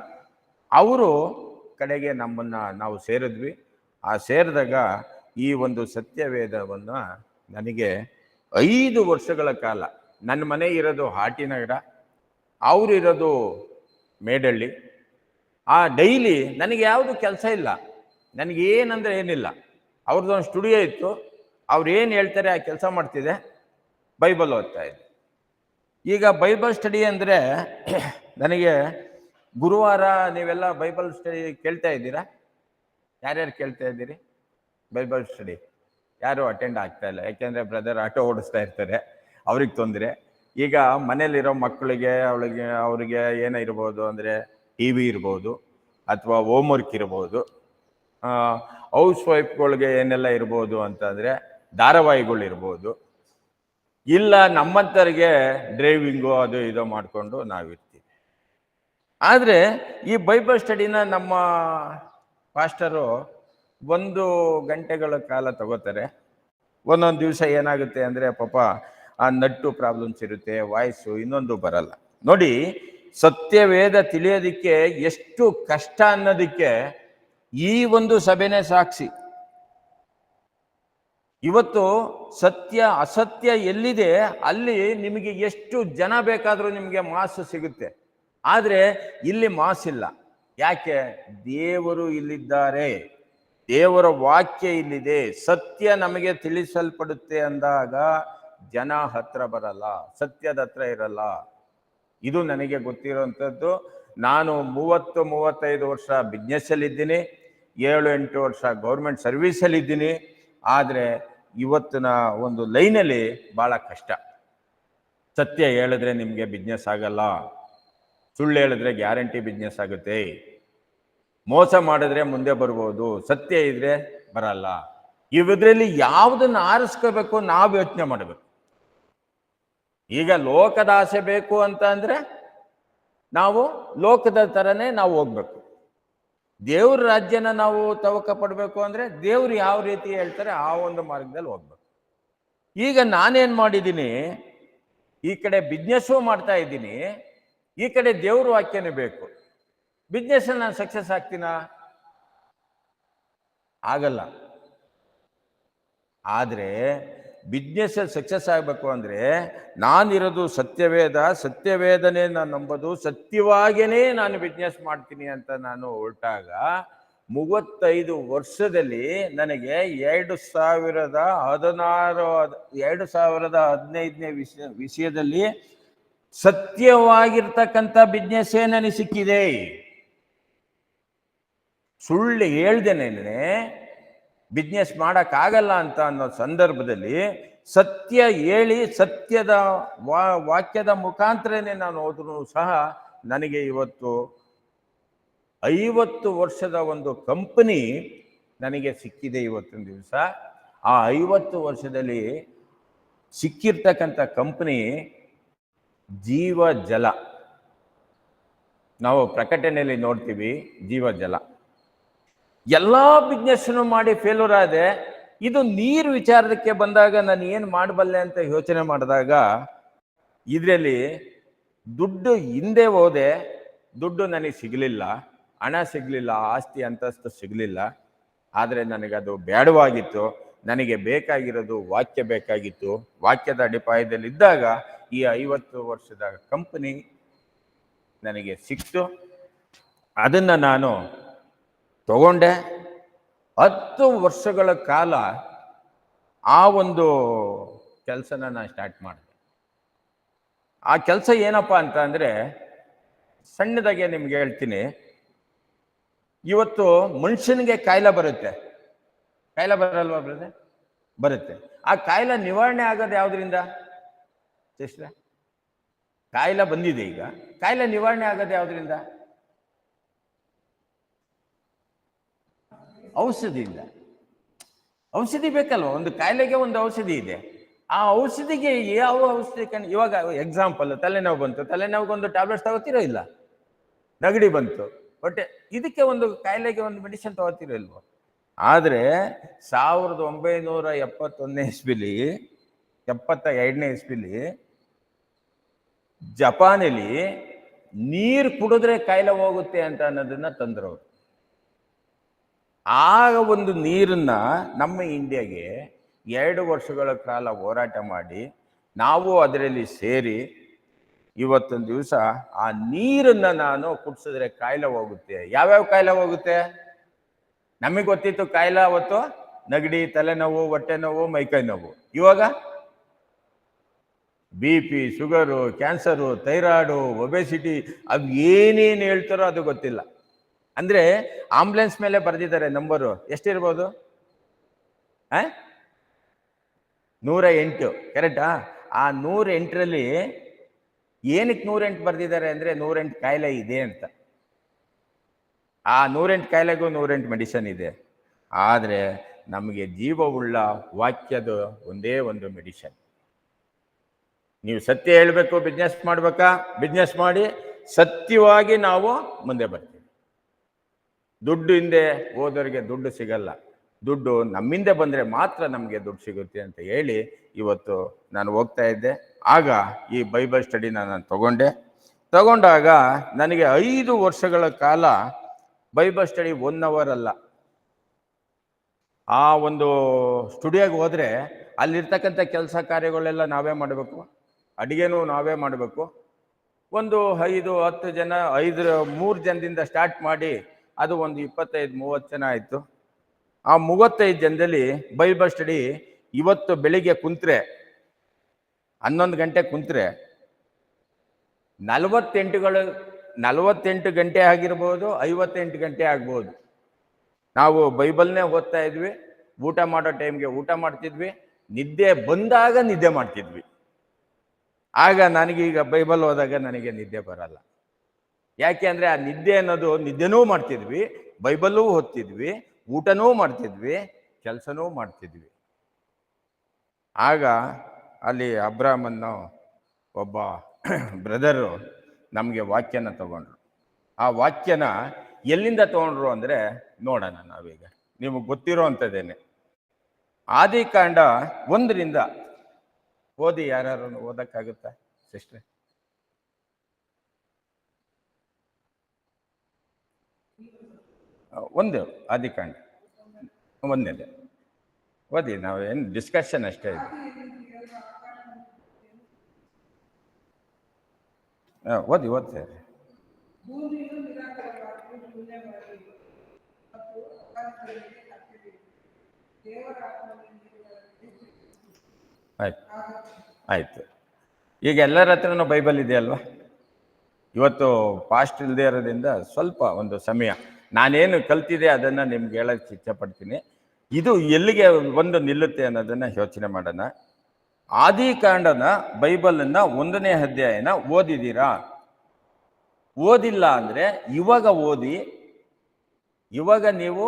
ಅವರು ಕಡೆಗೆ ನಾವು ಸೇರಿದ್ವಿ. ಆ ಸೇರಿದಾಗ ಈ ಒಂದು ಸತ್ಯವೇದವನ್ನು ನನಗೆ 5 ವರ್ಷಗಳ ಕಾಲ, ನನ್ನ ಮನೆ ಇರೋದು ಹಾಟಿ ನಗರ, ಅವರಿರೋದು ಮೇಡಳ್ಳಿ. ಆ ಡೈಲಿ ನನಗೆ ಯಾವುದು ಕೆಲಸ ಇಲ್ಲ, ನನಗೇನಂದರೆ ಏನಿಲ್ಲ. ಅವ್ರದ್ದೊಂದು ಸ್ಟುಡಿಯೋ ಇತ್ತು, ಅವ್ರು ಏನು ಹೇಳ್ತಾರೆ ಆ ಕೆಲಸ ಮಾಡ್ತಿದ್ದೆ, ಬೈಬಲ್ ಓದ್ತಾ ಇದ್ದೆ. ಈಗ ಬೈಬಲ್ ಸ್ಟಡಿ ಅಂದರೆ ನನಗೆ ಗುರುವಾರ ನೀವೆಲ್ಲ ಬೈಬಲ್ ಸ್ಟಡಿ ಕೇಳ್ತಾ ಇದ್ದೀರಾ? ಯಾರ್ಯಾರು ಕೇಳ್ತಾ ಇದ್ದೀರಿ ಬೈಬಲ್ ಸ್ಟಡಿ? ಯಾರು ಅಟೆಂಡ್ ಆಗ್ತಾ ಇಲ್ಲ, ಯಾಕೆಂದರೆ ಬ್ರದರ್ ಆಟೋ ಓಡಿಸ್ತಾ ಇರ್ತಾರೆ, ಅವ್ರಿಗೆ ತೊಂದರೆ. ಈಗ ಮನೇಲಿರೋ ಮಕ್ಕಳಿಗೆ ಅವ್ರಿಗೆ ಏನೋ ಇರ್ಬೋದು ಅಂದರೆ ಟಿ ವಿ ಇರ್ಬೋದು, ಅಥವಾ ಹೋಮ್ವರ್ಕ್ ಇರ್ಬೋದು, ಹೌಸ್ ವೈಫ್ಗಳಿಗೆ ಏನೆಲ್ಲ ಇರ್ಬೋದು ಅಂತಂದರೆ ಧಾರಾವಾಹಿಗಳಿರ್ಬೋದು, ಇಲ್ಲ ನಮ್ಮಂಥವ್ರಿಗೆ ಡ್ರೈವಿಂಗು ಅದು ಇದು ಮಾಡಿಕೊಂಡು ನಾವಿರ್ತೀವಿ. ಆದರೆ ಈ ಬೈಬಲ್ ಸ್ಟಡಿನ ನಮ್ಮ ಪಾಸ್ಟರು 1 ಗಂಟೆಗಳ ಕಾಲ ತಗೋತಾರೆ. ಒಂದೊಂದು ದಿವಸ ಏನಾಗುತ್ತೆ ಅಂದರೆ ಪಾಪ ಆ ನಟ್ಟು ಪ್ರಾಬ್ಲಮ್ಸ್ ಇರುತ್ತೆ, ವಾಯ್ಸು ಇನ್ನೊಂದು ಬರಲ್ಲ. ನೋಡಿ, ಸತ್ಯವೇದ ತಿಳಿಯೋದಕ್ಕೆ ಎಷ್ಟು ಕಷ್ಟ ಅನ್ನೋದಕ್ಕೆ ಈ ಒಂದು ಸಭೆನೇ ಸಾಕ್ಷಿ. ಇವತ್ತು ಸತ್ಯ ಅಸತ್ಯ ಎಲ್ಲಿದೆ ಅಲ್ಲಿ ನಿಮಗೆ ಎಷ್ಟು ಜನ ಬೇಕಾದರೂ ನಿಮಗೆ ಮಾಸು ಸಿಗುತ್ತೆ. ಆದರೆ ಇಲ್ಲಿ ಮಾಸಿಲ್ಲ. ಯಾಕೆ? ದೇವರು ಇಲ್ಲಿದ್ದಾರೆ, ದೇವರ ವಾಕ್ಯ ಇಲ್ಲಿದೆ. ಸತ್ಯ ನಮಗೆ ತಿಳಿಸಲ್ಪಡುತ್ತೆ ಅಂದಾಗ ಜನ ಹತ್ರ ಬರಲ್ಲ, ಸತ್ಯದ ಹತ್ರ ಇರಲ್ಲ. ಇದು ನನಗೆ ಗೊತ್ತಿರೋಂಥದ್ದು. ನಾನು 30-35 ವರ್ಷ ಬಿಸ್ನೆಸ್ಸಲ್ಲಿದ್ದೀನಿ, 7-8 ವರ್ಷ ಗೌರ್ಮೆಂಟ್ ಸರ್ವೀಸಲ್ಲಿದ್ದೀನಿ. ಆದರೆ ಇವತ್ತಿನ ಒಂದು ಲೈನಲ್ಲಿ ಭಾಳ ಕಷ್ಟ. ಸತ್ಯ ಹೇಳಿದ್ರೆ ನಿಮಗೆ ಬಿಸ್ನೆಸ್ ಆಗಲ್ಲ, ಸುಳ್ಳು ಹೇಳಿದ್ರೆ ಗ್ಯಾರಂಟಿ ಬಿಸ್ನೆಸ್ ಆಗುತ್ತೆ, ಮೋಸ ಮಾಡಿದ್ರೆ ಮುಂದೆ ಬರ್ಬೋದು, ಸತ್ಯ ಇದ್ರೆ ಬರಲ್ಲ. ಇವದ್ರಲ್ಲಿ ಯಾವುದನ್ನು ಆರಿಸ್ಕೋಬೇಕು ನಾವು ಯೋಚನೆ ಮಾಡಬೇಕು. ಈಗ ಲೋಕದ ಆಸೆ ಬೇಕು ಅಂತ ಅಂದರೆ ನಾವು ಲೋಕದ ಥರನೇ ನಾವು ಹೋಗ್ಬೇಕು. ದೇವ್ರ ರಾಜ್ಯನ ನಾವು ತವಕ ಪಡಬೇಕು ಅಂದರೆ ದೇವ್ರು ಯಾವ ರೀತಿ ಹೇಳ್ತಾರೆ ಆ ಒಂದು ಮಾರ್ಗದಲ್ಲಿ ಹೋಗ್ಬೇಕು. ಈಗ ನಾನೇನು ಮಾಡಿದ್ದೀನಿ, ಈ ಕಡೆ ಬಿಸ್ನೆಸ್ಸು ಮಾಡ್ತಾ ಇದ್ದೀನಿ, ಈ ಕಡೆ ದೇವ್ರ ವಾಕ್ಯನೇ ಬೇಕು. ಬಿಸ್ನೆಸ್ಸಲ್ಲಿ ನಾನು ಸಕ್ಸಸ್ ಆಗ್ತೀನಾ? ಆಗಲ್ಲ. ಆದರೆ ಬಿಸ್ನೆಸ್ಸಲ್ಲಿ ಸಕ್ಸಸ್ ಆಗಬೇಕು ಅಂದರೆ ನಾನಿರೋದು ಸತ್ಯವೇದ, ಸತ್ಯವೇದನೆ ನಾನು ನಂಬೋದು, ಸತ್ಯವಾಗೇನೆ ನಾನು ಬಿಸ್ನೆಸ್ ಮಾಡ್ತೀನಿ ಅಂತ ನಾನು ಹೊರಟಾಗ 35 ವರ್ಷದಲ್ಲಿ ನನಗೆ 2015ನೇ ವಿಷಯದಲ್ಲಿ ಸತ್ಯವಾಗಿರ್ತಕ್ಕಂಥ ಬಿಸ್ನೆಸ್ಸೇ ನನಗೆ ಸಿಕ್ಕಿದೆ. ಸುಳ್ಳು ಹೇಳ್ದೇನೆ ಬಿಸ್ನೆಸ್ ಮಾಡೋಕ್ಕಾಗಲ್ಲ ಅಂತ ಅನ್ನೋ ಸಂದರ್ಭದಲ್ಲಿ ಸತ್ಯ ಹೇಳಿ ಸತ್ಯದ ವಾಕ್ಯದ ಮುಖಾಂತರನೇ ನಾನು ಹೋದ್ರೂ ಸಹ ನನಗೆ ಇವತ್ತು 50 ವರ್ಷದ ಒಂದು ಕಂಪನಿ ನನಗೆ ಸಿಕ್ಕಿದೆ ಇವತ್ತಿನ ದಿವಸ. ಆ 50 ವರ್ಷದಲ್ಲಿ ಸಿಕ್ಕಿರ್ತಕ್ಕಂಥ ಕಂಪನಿ ಜೀವಜಲ. ನಾವು ಪ್ರಕಟಣೆಯಲ್ಲಿ ನೋಡ್ತೀವಿ ಜೀವಜಲ. ಎಲ್ಲ ಬಿಸ್ನೆಸ್ಸನ್ನು ಮಾಡಿ ಫೇಲ್ಯೂರ್ ಆದೆ. ಇದು ನೀರು ವಿಚಾರಕ್ಕೆ ಬಂದಾಗ ನಾನು ಏನು ಮಾಡಬಲ್ಲೆ ಅಂತ ಯೋಚನೆ ಮಾಡಿದಾಗ ಇದರಲ್ಲಿ ದುಡ್ಡು ಹಿಂದೆ ಹೋದೆ, ದುಡ್ಡು ನನಗೆ ಸಿಗಲಿಲ್ಲ, ಹಣ ಸಿಗಲಿಲ್ಲ, ಆಸ್ತಿ ಅಂತಸ್ತು ಸಿಗಲಿಲ್ಲ. ಆದರೆ ನನಗದು ಬೇಡವಾಗಿತ್ತು. ನನಗೆ ಬೇಕಾಗಿರೋದು ವಾಕ್ಯ ಬೇಕಾಗಿತ್ತು. ವಾಕ್ಯದ ಅಡಿಪಾಯದಲ್ಲಿದ್ದಾಗ ಈ 50 ವರ್ಷದ ಕಂಪನಿ ನನಗೆ ಸಿಕ್ತು. ಅದನ್ನು ನಾನು ತಗೊಂಡೆ. 10 ವರ್ಷಗಳ ಕಾಲ ಆ ಒಂದು ಕೆಲಸನ ನಾನು ಸ್ಟಾರ್ಟ್ ಮಾಡಿದೆ. ಆ ಕೆಲಸ ಏನಪ್ಪ ಅಂತ ಅಂದರೆ, ಸಣ್ಣದಾಗೆ ನಿಮ್ಗೆ ಹೇಳ್ತೀನಿ. ಇವತ್ತು ಮನುಷ್ಯನಿಗೆ ಕಾಯಿಲೆ ಬರುತ್ತೆ, ಕಾಯಿಲೆ ಬರಲ್ವಾ ಬ್ರದರ್? ಬರುತ್ತೆ. ಆ ಕಾಯಿಲೆ ನಿವಾರಣೆ ಆಗೋದು ಯಾವುದರಿಂದ? ಸಿಸ್ಟರ್, ಕಾಯಿಲೆ ಬಂದಿದೆ, ಈಗ ಕಾಯಿಲೆ ನಿವಾರಣೆ ಆಗೋದು ಯಾವುದರಿಂದ? ಔಷಧಿಯಿಂದ. ಔಷಧಿ ಬೇಕಲ್ವ? ಒಂದು ಕಾಯಿಲೆಗೆ ಒಂದು ಔಷಧಿ ಇದೆ. ಆ ಔಷಧಿಗೆ ಯಾವ ಔಷಧಿ ಇವಾಗ ಎಕ್ಸಾಂಪಲ್, ತಲೆನೋವು ಬಂತು, ತಲೆನೋವಿಗೊಂದು ಟ್ಯಾಬ್ಲೆಟ್ಸ್ ತಗೋತಿರೋ ಇಲ್ಲ? ನೆಗಡಿ ಬಂತು, ಹೊಟ್ಟೆ, ಇದಕ್ಕೆ ಒಂದು ಕಾಯಿಲೆಗೆ ಒಂದು ಮೆಡಿಸಿನ್ ತಗೋತಿರೋ ಇಲ್ವೋ? ಆದರೆ 1971ನೇ ಇಸ್ವಿಲಿ 72ನೇ ಇಸ್ವಿಲಿ ಜಪಾನಲ್ಲಿ ನೀರು ಕುಡಿದ್ರೆ ಕಾಯಿಲೆ ಹೋಗುತ್ತೆ ಅಂತ ಅನ್ನೋದನ್ನ ತಂದ್ರು. ಆ ಒಂದು ನೀರನ್ನ ನಮ್ಮ ಇಂಡಿಯಾಗೆ 2 ವರ್ಷಗಳ ಕಾಲ ಹೋರಾಟ ಮಾಡಿ ನಾವು ಅದರಲ್ಲಿ ಸೇರಿ ಇವತ್ತೊಂದು ದಿವಸ ಆ ನೀರನ್ನ ನಾನು ಕುಡಿಸಿದ್ರೆ ಕಾಯಿಲೆ ಹೋಗುತ್ತೆ. ಯಾವ್ಯಾವ ಕಾಯಿಲೆ ಹೋಗುತ್ತೆ? ನಮಗೆ ಗೊತ್ತಿತ್ತು ಕಾಯಿಲೆ ಅವತ್ತು ನೆಗಡಿ, ತಲೆನೋವು, ಹೊಟ್ಟೆ ನೋವು, ಮೈಕೈ ನೋವು. ಇವಾಗ BP, sugar, cancer, thyroid, obesity, ಅದು ಏನೇನು ಹೇಳ್ತಾರೋ ಅದು ಗೊತ್ತಿಲ್ಲ. ಅಂದ್ರೆ ಆಂಬುಲೆನ್ಸ್ ಮೇಲೆ ಬರೆದಿದ್ದಾರೆ ನಂಬರು. ಎಷ್ಟಿರ್ಬೋದು? 108. ಕರೆಕ್ಟಾ? ಆ 108ರಲ್ಲಿ ಏನಕ್ಕೆ 108 ಬರೆದಿದ್ದಾರೆ ಅಂದ್ರೆ 108 ಕಾಯಿಲೆ ಇದೆ ಅಂತ. ಆ 108 ಕಾಯಿಲೆಗೂ 108 ಮೆಡಿಸಿನ್ ಇದೆ. ಆದರೆ ನಮಗೆ ಜೀವವುಳ್ಳ ವಾಕ್ಯದ ಒಂದೇ ಒಂದು ಮೆಡಿಸಿನ್. ನೀವು ಸತ್ಯ ಹೇಳಬೇಕು, ಬಿಸ್ನೆಸ್ ಮಾಡ್ಬೇಕಾ? ಬಿಸ್ನೆಸ್ ಮಾಡಿ ಸತ್ಯವಾಗಿ ನಾವು ಮುಂದೆ ಬರ್ತೀವಿ. ದುಡ್ಡು ಹಿಂದೆ ಹೋದವರಿಗೆ ದುಡ್ಡು ಸಿಗಲ್ಲ. ದುಡ್ಡು ನಮ್ಮಿಂದ ಬಂದರೆ ಮಾತ್ರ ನಮಗೆ ದುಡ್ಡು ಸಿಗುತ್ತೆ ಅಂತ ಹೇಳಿ ಇವತ್ತು ನಾನು ಹೋಗ್ತಾ ಇದ್ದೆ. ಆಗ ಈ ಬೈಬಲ್ ಸ್ಟಡಿನ ನಾನು ತಗೊಂಡಾಗ ನನಗೆ 5 ವರ್ಷಗಳ ಕಾಲ ಬೈಬಲ್ ಸ್ಟಡಿ 1 ಅವರ್ ಅಲ್ಲ. ಆ ಒಂದು ಸ್ಟುಡಿಯೋಗೆ ಹೋದರೆ ಅಲ್ಲಿರ್ತಕ್ಕಂಥ ಕೆಲಸ ಕಾರ್ಯಗಳೆಲ್ಲ ನಾವೇ ಮಾಡಬೇಕು, ಅಡುಗೆನೂ ನಾವೇ ಮಾಡಬೇಕು. ಒಂದು 5-10 ಜನ, 3 ಜನದಿಂದ ಸ್ಟಾರ್ಟ್ ಮಾಡಿ ಅದು ಒಂದು 25-30 ಜನ ಆಯಿತು. ಆ 35 ಜನದಲ್ಲಿ ಬೈಬಲ್ ಸ್ಟಡಿ ಇವತ್ತು ಬೆಳಿಗ್ಗೆ ಕುಂತ್ರೆ 11 ಗಂಟೆ ಕುಂತ್ರೆ 48 ಗಂಟೆ ಆಗಿರ್ಬೋದು, 58 ಗಂಟೆ ಆಗ್ಬೋದು. ನಾವು ಬೈಬಲ್ನೇ ಓದ್ತಾ ಇದ್ವಿ. ಊಟ ಮಾಡೋ ಟೈಮ್ಗೆ ಊಟ ಮಾಡ್ತಿದ್ವಿ, ನಿದ್ದೆ ಬಂದಾಗ ನಿದ್ದೆ ಮಾಡ್ತಿದ್ವಿ. ಆಗ ನನಗೀಗ ಬೈಬಲ್ ಓದಾಗ ನನಗೆ ನಿದ್ದೆ ಬರಲ್ಲ. ಯಾಕೆ ಅಂದರೆ ಆ ನಿದ್ದೆ ಅನ್ನೋದು ನಿದ್ದೆನೂ ಮಾಡ್ತಿದ್ವಿ, ಬೈಬಲ್ಲೂ ಓದ್ತಿದ್ವಿ, ಊಟನೂ ಮಾಡ್ತಿದ್ವಿ, ಕೆಲಸನೂ ಮಾಡ್ತಿದ್ವಿ. ಆಗ ಅಲ್ಲಿ ಅಬ್ರಾಹ್ಮನ್ನು ಒಬ್ಬ ಬ್ರದರು ನಮಗೆ ವಾಕ್ಯನ ತಗೊಂಡ್ರು. ಆ ವಾಕ್ಯನ ಎಲ್ಲಿಂದ ತಗೊಂಡ್ರು ಅಂದರೆ ನೋಡೋಣ ನಾವೀಗ. ನಿಮಗೆ ಗೊತ್ತಿರೋ ಅಂಥದ್ದೇನೆ. ಆದಿಕಾಂಡ 1ರಿಂದ ಓದಿ. ಯಾರು ಓದಕ್ಕಾಗುತ್ತಾ ಸಿಸ್ಟರ್? ಒಂದು ಆದಿಕಾಂಡ 1ನೇದು ಓದಿ. ನಾವು ಏನು ಡಿಸ್ಕಷನ್ ಅಷ್ಟೇ ಇದೆ. ಓದ್ತೇವೆ. ಆಯ್ತು. ಈಗ ಎಲ್ಲರ ಹತ್ರನೂ ಬೈಬಲ್ ಇದೆಯಲ್ವಾ? ಇವತ್ತು ಪಾಸ್ಟ್ ಇಲ್ಲದೆ ಇರೋದ್ರಿಂದ ಸ್ವಲ್ಪ ಒಂದು ಸಮಯ ನಾನೇನು ಕಲ್ತಿದೆ ಅದನ್ನು ನಿಮ್ಗೆ ಹೇಳಕ್ಕೆ ಇಚ್ಛೆಪಡ್ತೀನಿ. ಇದು ಎಲ್ಲಿಗೆ ಒಂದು ನಿಲ್ಲುತ್ತೆ ಅನ್ನೋದನ್ನು ಯೋಚನೆ ಮಾಡೋಣ. ಆದಿಕಾಂಡನ ಬೈಬಲನ್ನು 1ನೇ ಅಧ್ಯಾಯನ ಓದಿದ್ದೀರಾ? ಓದಿಲ್ಲ ಅಂದರೆ ಇವಾಗ ಓದಿ. ಇವಾಗ ನೀವು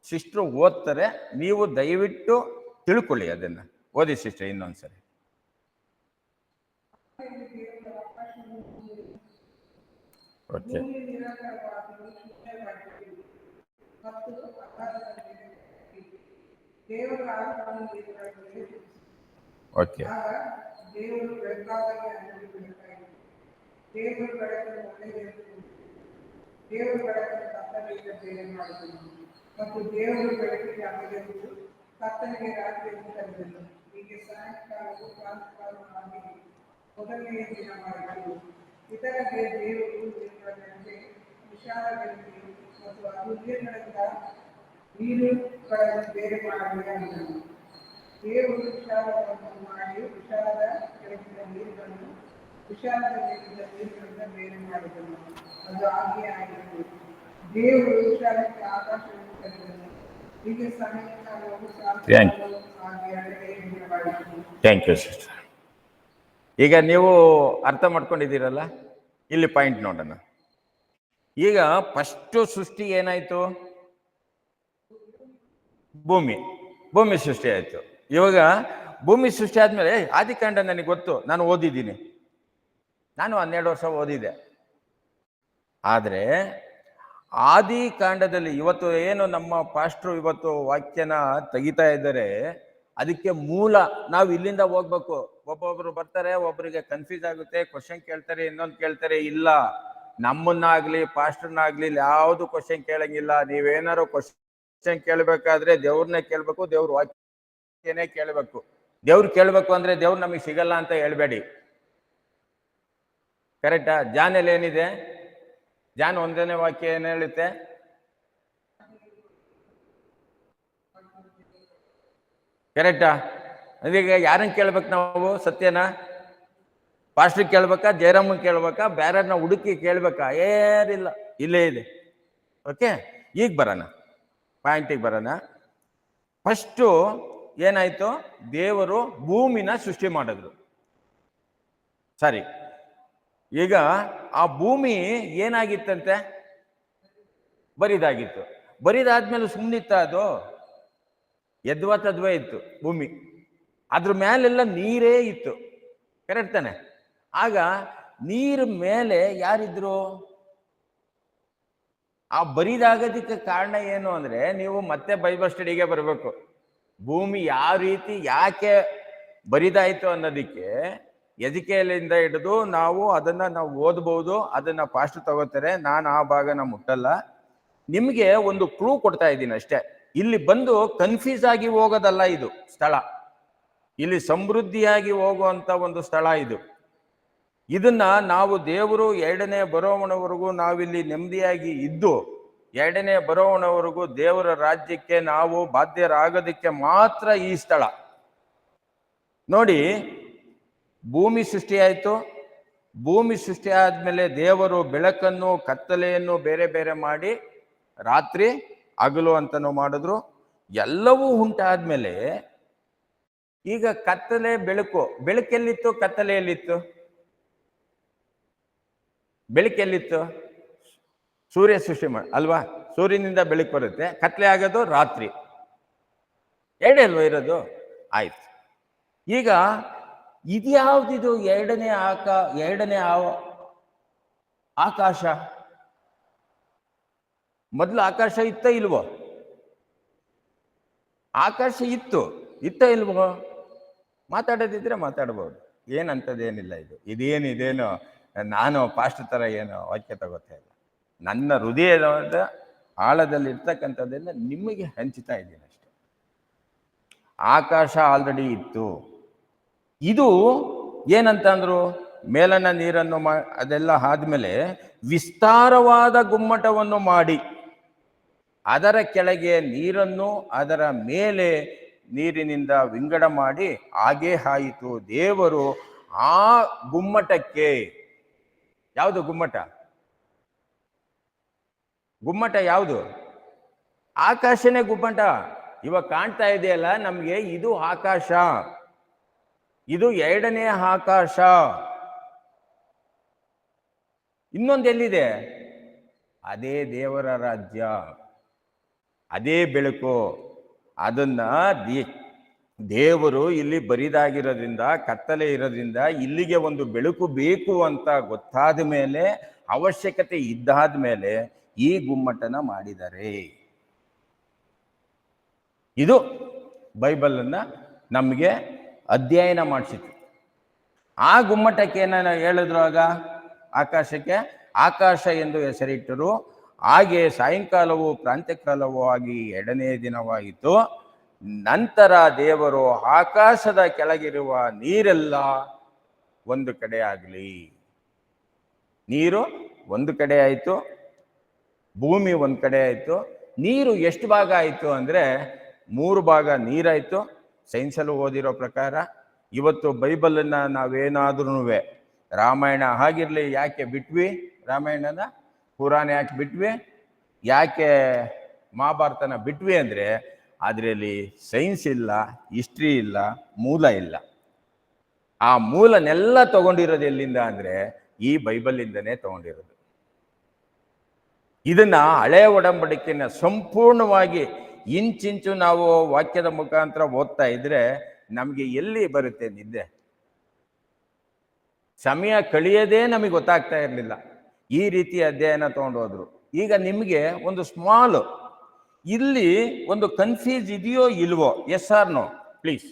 ಸಿಸ್ಟ್ರು ಓದ್ತಾರೆ, ನೀವು ದಯವಿಟ್ಟು ತಿಳ್ಕೊಳ್ಳಿ. ಅದನ್ನು ಓದಿ ಸಿಸ್ಟರ್ ಇನ್ನೊಂದ್ಸರಿ. ಓಕೆ. ಓಕೆ. ಮತ್ತು ದೇವರು ಬೆಳಕಿಗೆ ಅಗಲಿದ್ದು ಕತ್ತಲಿಗೆ ರಾತ್ರಿಯನ್ನು ಕರೆದನು. ಹೀಗೆ ಸಾಯಂಕಾಲವು ಪ್ರಾತಃಕಾಲವಾಗಿ ಮೊದಲನೆಯ ದಿನವಾಯಿತು. ಇದರಲ್ಲಿ ದೇವರು ನಿರ್ಣಯದಂತೆ ವಿಶಾಲದಲ್ಲಿ ಮತ್ತು ಅಭಿವೃದ್ಧಿಗಳಿಂದ ನೀರುಗಳನ್ನು ಬೇರೆ ಮಾಡಲಿಲ್ಲ ಅಂದನು. ದೇವರು ವಿಶಾಲವನ್ನು ಮಾಡಿ ವಿಶಾಲದ ಕೆಳಗಿನ ನೀರುಗಳನ್ನು ವಿಶಾಲದಲ್ಲಿದ್ದ ನೀರುಗಳಿಂದ ಬೇರೆ ಮಾಡಿದನು. ಅದು ಹಾಗೆ ಆಯಿತು. ದೇವರು ವಿಶಾಲಕ್ಕೆ ಆಕಾಶವನ್ನು ಕರೆದನು. ಹೀಗೆ ಸಾಯಂಕಾಲವು ಥ್ಯಾಂಕ್ ಯು ಸಿಸ್ಟರ್. ಈಗ ನೀವು ಅರ್ಥ ಮಾಡ್ಕೊಂಡಿದ್ದೀರಲ್ಲ, ಇಲ್ಲಿ ಪಾಯಿಂಟ್ ನೋಡೋಣ. ಈಗ ಫಸ್ಟು ಸೃಷ್ಟಿ ಏನಾಯ್ತು? ಭೂಮಿ ಸೃಷ್ಟಿ ಆಯ್ತು. ಇವಾಗ ಭೂಮಿ ಸೃಷ್ಟಿ ಆದ್ಮೇಲೆ ಆದಿಕಾಂಡ ನನಗೆ ಗೊತ್ತು, ನಾನು ಓದಿದ್ದೀನಿ, ನಾನು 12 ವರ್ಷ ಓದಿದೆ. ಆದರೆ ಆದಿಕಾಂಡದಲ್ಲಿ ಇವತ್ತು ಏನು ನಮ್ಮ ಪಾಸ್ಟ್ರು ಇವತ್ತು ವಾಕ್ಯನ ತೆಗಿತಾ ಇದ್ದಾರೆ, ಅದಕ್ಕೆ ಮೂಲ ನಾವು ಇಲ್ಲಿಂದ ಹೋಗ್ಬೇಕು. ಒಬ್ಬೊಬ್ರು ಬರ್ತಾರೆ, ಒಬ್ಬರಿಗೆ ಕನ್ಫ್ಯೂಸ್ ಆಗುತ್ತೆ, ಕ್ವಶನ್ ಕೇಳ್ತಾರೆ, ಇನ್ನೊಂದು ಕೇಳ್ತಾರೆ. ಇಲ್ಲ, ನಮ್ಮನ್ನಾಗ್ಲಿ ಪಾಸ್ಟರ್ನಾಗ್ಲಿ ಯಾವುದು ಕ್ವಶನ್ ಕೇಳಂಗಿಲ್ಲ. ನೀವೇನಾರು ಕ್ವಶನ್ ಕೇಳಬೇಕಾದ್ರೆ ದೇವ್ರನ್ನೇ ಕೇಳಬೇಕು, ದೇವ್ರ ವಾಕ್ಯನೇ ಕೇಳಬೇಕು. ದೇವ್ರು ಕೇಳಬೇಕು ಅಂದ್ರೆ ದೇವ್ರು ನಮಗೆ ಸಿಗಲ್ಲ ಅಂತ ಹೇಳ್ಬೇಡಿ. ಕರೆಕ್ಟಾ? ಜಾನಲ್ಲಿ ಏನಿದೆ? ಜಾನ್ 1ನೇ ವಾಕ್ಯ ಏನು ಹೇಳುತ್ತೆ? ಕರೆಕ್ಟಾ? ಅದೀಗ ಯಾರನ್ನ ಕೇಳ್ಬೇಕು ನಾವು ಸತ್ಯನ? ಪಾಸ್ಟ್ರಿಗೆ ಕೇಳ್ಬೇಕಾ, ಜಯರಾಮನ್ ಕೇಳ್ಬೇಕಾ, ಬೇರೆಯವ್ರನ್ನ ಹುಡುಕಿ ಕೇಳ್ಬೇಕಾ? ಏನಿಲ್ಲ, ಇಲ್ಲೇ ಇದೆ. ಓಕೆ, ಈಗ ಬರೋಣ ಪಾಯಿಂಟಿಗೆ ಬರೋಣ. ಫಸ್ಟು ಏನಾಯ್ತು? ದೇವರು ಭೂಮಿನ ಸೃಷ್ಟಿ ಮಾಡಿದ್ರು. ಸರಿ, ಈಗ ಆ ಭೂಮಿ ಏನಾಗಿತ್ತಂತೆ? ಬರಿದಾಗಿತ್ತು. ಬರಿದಾದ್ಮೇಲೆ ಸುಮ್ಮನಿತ್ತ ಅದು? ಎದ್ವಾ ತದ್ವಾ ಇತ್ತು ಭೂಮಿ, ಅದ್ರ ಮೇಲೆಲ್ಲ ನೀರೇ ಇತ್ತು. ಕರೆಕ್ಟ್ ತಾನೆ? ಆಗ ನೀರ್ ಮೇಲೆ ಯಾರಿದ್ರು? ಆ ಬರಿದಾಗೋದಕ್ಕೆ ಕಾರಣ ಏನು ಅಂದ್ರೆ, ನೀವು ಮತ್ತೆ ಬೈಬಲ್ ಸ್ಟಡಿಗೆ ಬರಬೇಕು. ಭೂಮಿ ಯಾವ ರೀತಿ ಯಾಕೆ ಬರಿದಾಯ್ತು ಅನ್ನೋದಕ್ಕೆ ಎಜಿಕೇಲಿಂದ ಹಿಡಿದು ನಾವು ಓದ್ಬೋದು. ಅದನ್ನ ಪಾಸ್ಟ್ ತಗೋತಾರೆ, ನಾನು ಆ ಭಾಗನ ಮುಟ್ಟಲ್ಲ. ನಿಮ್ಗೆ ಒಂದು ಕ್ಲೂ ಕೊಡ್ತಾ ಇದ್ದೀನಿ ಅಷ್ಟೇ. ಇಲ್ಲಿ ಬಂದು ಕನ್ಫ್ಯೂಸ್ ಆಗಿ ಹೋಗೋದಲ್ಲ ಇದು ಸ್ಥಳ. ಇಲ್ಲಿ ಸಮೃದ್ಧಿಯಾಗಿ ಹೋಗುವಂತ ಒಂದು ಸ್ಥಳ ಇದು. ಇದನ್ನ ನಾವು ದೇವರು 2ನೇ ಬರೋವಣವರೆಗೂ ನಾವಿಲ್ಲಿ ನೆಮ್ಮದಿಯಾಗಿ ಇದ್ದು 2ನೇ ಬರೋವಣವರೆಗೂ ದೇವರ ರಾಜ್ಯಕ್ಕೆ ನಾವು ಬಾಧ್ಯರಾಗೋದಕ್ಕೆ ಮಾತ್ರ ಈ ಸ್ಥಳ. ನೋಡಿ, ಭೂಮಿ ಸೃಷ್ಟಿಯಾಯಿತು. ಭೂಮಿ ಸೃಷ್ಟಿ ಆದ್ಮೇಲೆ ದೇವರು ಬೆಳಕನ್ನು ಕತ್ತಲೆಯನ್ನು ಬೇರೆ ಬೇರೆ ಮಾಡಿ ರಾತ್ರಿ ಹಗಲು ಅಂತನೂ ಮಾಡಿದ್ರು. ಎಲ್ಲವೂ ಉಂಟಾದ್ಮೇಲೆ ಈಗ ಕತ್ತಲೆ ಬೆಳಕು, ಬೆಳಕೆಲ್ಲಿತ್ತು? ಕತ್ತಲೆಯಲ್ಲಿತ್ತು? ಬೆಳಕೆಲ್ಲಿತ್ತು? ಸೂರ್ಯ ಸೃಷ್ಟಿ ಅಲ್ವಾ? ಸೂರ್ಯನಿಂದ ಬೆಳಕು ಬರುತ್ತೆ, ಕತ್ತಲೆ ಆಗೋದು ರಾತ್ರಿ. ಎರಡೇ ಅಲ್ವಾ ಇರೋದು? ಆಯ್ತು. ಈಗ ಇದ್ಯಾವ್ದಿದು? ಎರಡನೇ ಆಕಾಶ. ಮೊದಲು ಆಕಾಶ ಇತ್ತ ಇಲ್ವೋ? ಆಕಾಶ ಇತ್ತ ಇಲ್ವೋ? ಮಾತಾಡೋದಿದ್ರೆ ಮಾತಾಡ್ಬೋದು, ಏನಂತದೇನಿಲ್ಲ. ಇದೇನು ನಾನು ಪಾಸ್ಟ್ ತರ ಏನು ವಾಕ್ಯ ತಗೋತಾ ಇಲ್ಲ. ನನ್ನ ಹೃದಯದ ಆಳದಲ್ಲಿ ಇರ್ತಕ್ಕಂಥದ್ದೆಲ್ಲ ನಿಮಗೆ ಹಂಚ್ತಾ ಇದ್ದೀನಿ ಅಷ್ಟೆ. ಆಕಾಶ ಆಲ್ರೆಡಿ ಇತ್ತು. ಇದು ಏನಂತಂದ್ರು, ಮೇಲನ ನೀರನ್ನು ಅದೆಲ್ಲ ಆದ್ಮೇಲೆ ವಿಸ್ತಾರವಾದ ಗುಮ್ಮಟವನ್ನು ಮಾಡಿ ಅದರ ಕೆಳಗೆ ನೀರನ್ನು ಅದರ ಮೇಲೆ ನೀರಿನಿಂದ ವಿಂಗಡ ಮಾಡಿ ಹಾಗೇ ಆಯಿತು. ದೇವರು ಆ ಗುಮ್ಮಟಕ್ಕೆ, ಯಾವುದು ಗುಮ್ಮಟ? ಗುಮ್ಮಟ ಯಾವುದು? ಆಕಾಶನೇ ಗುಮ್ಮಟ. ಇವಾಗ ಕಾಣ್ತಾ ಇದೆಯಲ್ಲ ನಮ್ಗೆ, ಇದು ಆಕಾಶ. ಇದು 2ನೇ ಆಕಾಶ. ಇನ್ನೊಂದೆಲ್ಲಿದೆ? ಅದೇ ದೇವರ ರಾಜ್ಯ, ಅದೇ ಬೆಳಕು. ಅದನ್ನ ದೇವರು ಇಲ್ಲಿ ಬರಿದಾಗಿರೋದ್ರಿಂದ, ಕತ್ತಲೆ ಇರೋದ್ರಿಂದ ಇಲ್ಲಿಗೆ ಒಂದು ಬೆಳಕು ಬೇಕು ಅಂತ ಗೊತ್ತಾದ ಮೇಲೆ, ಅವಶ್ಯಕತೆ ಇದ್ದಾದ ಮೇಲೆ ಈ ಗುಮ್ಮಟನ ಮಾಡಿದ್ದಾರೆ. ಇದು ಬೈಬಲನ್ನ ನಮಗೆ ಅಧ್ಯಯನ ಮಾಡಿಸಿತು. ಆ ಗುಮ್ಮಟಕ್ಕೆ ಏನ ಹೇಳಿದ್ರು? ಆಗ ಆಕಾಶಕ್ಕೆ ಆಕಾಶ ಎಂದು ಹೆಸರಿಟ್ಟರು. ಹಾಗೆ ಸಾಯಂಕಾಲವು ಪ್ರಾಂತ್ಯಕಾಲವೂ ಆಗಿ 2ನೇ ದಿನವಾಯಿತು. ನಂತರ ದೇವರು ಆಕಾಶದ ಕೆಳಗಿರುವ ನೀರೆಲ್ಲ ಒಂದು ಕಡೆ ಆಗಲಿ. ನೀರು ಒಂದು ಕಡೆ ಆಯಿತು, ಭೂಮಿ ಒಂದು ಕಡೆ ಆಯಿತು. ನೀರು ಎಷ್ಟು ಭಾಗ ಆಯಿತು ಅಂದರೆ 3 ಭಾಗ ನೀರಾಯಿತು. ಸೈನ್ಸಲ್ಲೂ ಓದಿರೋ ಪ್ರಕಾರ. ಇವತ್ತು ಬೈಬಲನ್ನ ನಾವೇನಾದ್ರೂ ರಾಮಾಯಣ ಆಗಿರಲಿ, ಯಾಕೆ ಬಿಟ್ವಿ ರಾಮಾಯಣನ? ಪುರಾಣ ಯಾಕೆ ಬಿಟ್ವಿ? ಯಾಕೆ ಮಹಾಭಾರತನ ಬಿಟ್ವಿ ಅಂದರೆ ಅದರಲ್ಲಿ ಸೈನ್ಸ್ ಇಲ್ಲ, ಹಿಸ್ಟ್ರಿ ಇಲ್ಲ, ಮೂಲ ಇಲ್ಲ. ಆ ಮೂಲನೆಲ್ಲ ತಗೊಂಡಿರೋದು ಎಲ್ಲಿಂದ ಅಂದರೆ ಈ ಬೈಬಲಿಂದನೇ ತಗೊಂಡಿರೋದು. ಇದನ್ನ ಹಳೆಯ ಒಡಂಬಡಿಕೆನ ಸಂಪೂರ್ಣವಾಗಿ ಇಂಚಿಂಚು ನಾವು ವಾಕ್ಯದ ಮುಖಾಂತರ ಓದ್ತಾ ಇದ್ರೆ ನಮಗೆ ಎಲ್ಲಿ ಬರುತ್ತೆ ನಿದ್ದೆ? ಸಮಯ ಕಳಿಯೋದೇ ನಮಗೆ ಗೊತ್ತಾಗ್ತಾ ಇರಲಿಲ್ಲ. ಈ ರೀತಿ ಅಧ್ಯಯನ ತಗೊಂಡು ಹೋದ್ರು. ಈಗ ನಿಮಗೆ ಒಂದು ಸ್ಮಾಲ್, ಇಲ್ಲಿ ಒಂದು ಕನ್ಫ್ಯೂಸ್ ಇದೆಯೋ ಇಲ್ವೋ? ಎಸ್ ಆರ್ ನೋ ಪ್ಲೀಸ್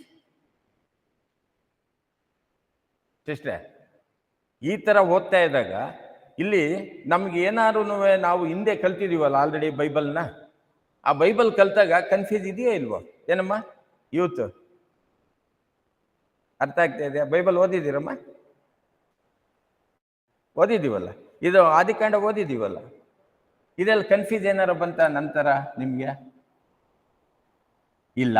ಸಿಸ್ಟ್ರೆ. ಈ ತರ ಓದ್ತಾ ಇದ್ದಾಗ ಇಲ್ಲಿ ನಮ್ಗೆ ಏನಾದ್ರು ನಾವು ಹಿಂದೆ ಕಲ್ತಿದೀವಲ್ಲ ಆಲ್ರೆಡಿ ಬೈಬಲ್ನ, ಆ ಬೈಬಲ್ ಕಲ್ತಾಗ ಕನ್ಫ್ಯೂಸ್ ಇದೆಯೋ ಇಲ್ವೋ? ಏನಮ್ಮ ಯೂತ್, ಅರ್ಥ ಆಗ್ತಾ ಇದೆಯಾ? ಬೈಬಲ್ ಓದಿದ್ದೀರಮ್ಮ? ಓದಿದ್ದೀವಲ್ಲ, ಇದು ಆದಿಕಾಂಡ ಓದಿದ್ದೀವಲ್ಲ. ಇದೆಲ್ಲ ಕನ್ಫ್ಯೂಸ್ ಏನಾರ ಬಂತ ನಂತರ ನಿಮಗೆ? ಇಲ್ಲ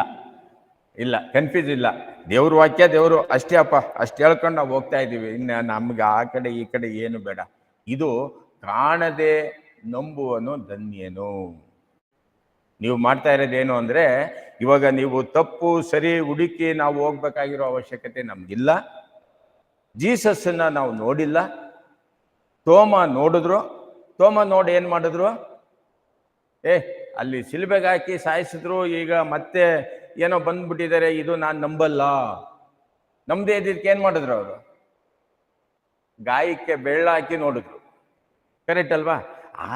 ಇಲ್ಲ, ಕನ್ಫ್ಯೂಸ್ ಇಲ್ಲ. ದೇವ್ರ ವಾಕ್ಯ ದೇವರು ಅಷ್ಟೇ ಅಪ್ಪ, ಅಷ್ಟು ಹೇಳ್ಕೊಂಡು ನಾವು ಹೋಗ್ತಾ ಇದ್ದೀವಿ. ಇನ್ನು ನಮ್ಗೆ ಆ ಕಡೆ ಈ ಕಡೆ ಏನು ಬೇಡ. ಇದು ಕಾಣದೆ ನಂಬುವನು ಧನ್ಯನು. ನೀವು ಮಾಡ್ತಾ ಇರೋದೇನು ಅಂದರೆ, ಇವಾಗ ನೀವು ತಪ್ಪು ಸರಿ ಹುಡುಕಿ ನಾವು ಹೋಗ್ಬೇಕಾಗಿರೋ ಅವಶ್ಯಕತೆ ನಮಗಿಲ್ಲ. ಜೀಸಸ್ಸನ್ನ ನಾವು ನೋಡಿಲ್ಲ, ತೋಮ ನೋಡಿದ್ರು. ತೋಮ ನೋಡಿ ಏನು ಮಾಡಿದ್ರು? ಅಲ್ಲಿ ಸಿಲುಬೆಗೆ ಹಾಕಿ ಸಾಯಿಸಿದ್ರು, ಈಗ ಮತ್ತೆ ಏನೋ ಬಂದ್ಬಿಟ್ಟಿದ್ದಾರೆ, ಇದು ನಾನು ನಂಬಲ್ಲ. ನಮ್ದೇ ಇದಕ್ಕೆ ಏನು ಮಾಡಿದ್ರು ಅವರು? ಗಾಯಕ್ಕೆ ಬೆಳ್ಳ ಹಾಕಿ ನೋಡಿದ್ರು. ಕರೆಕ್ಟ್ ಅಲ್ವಾ?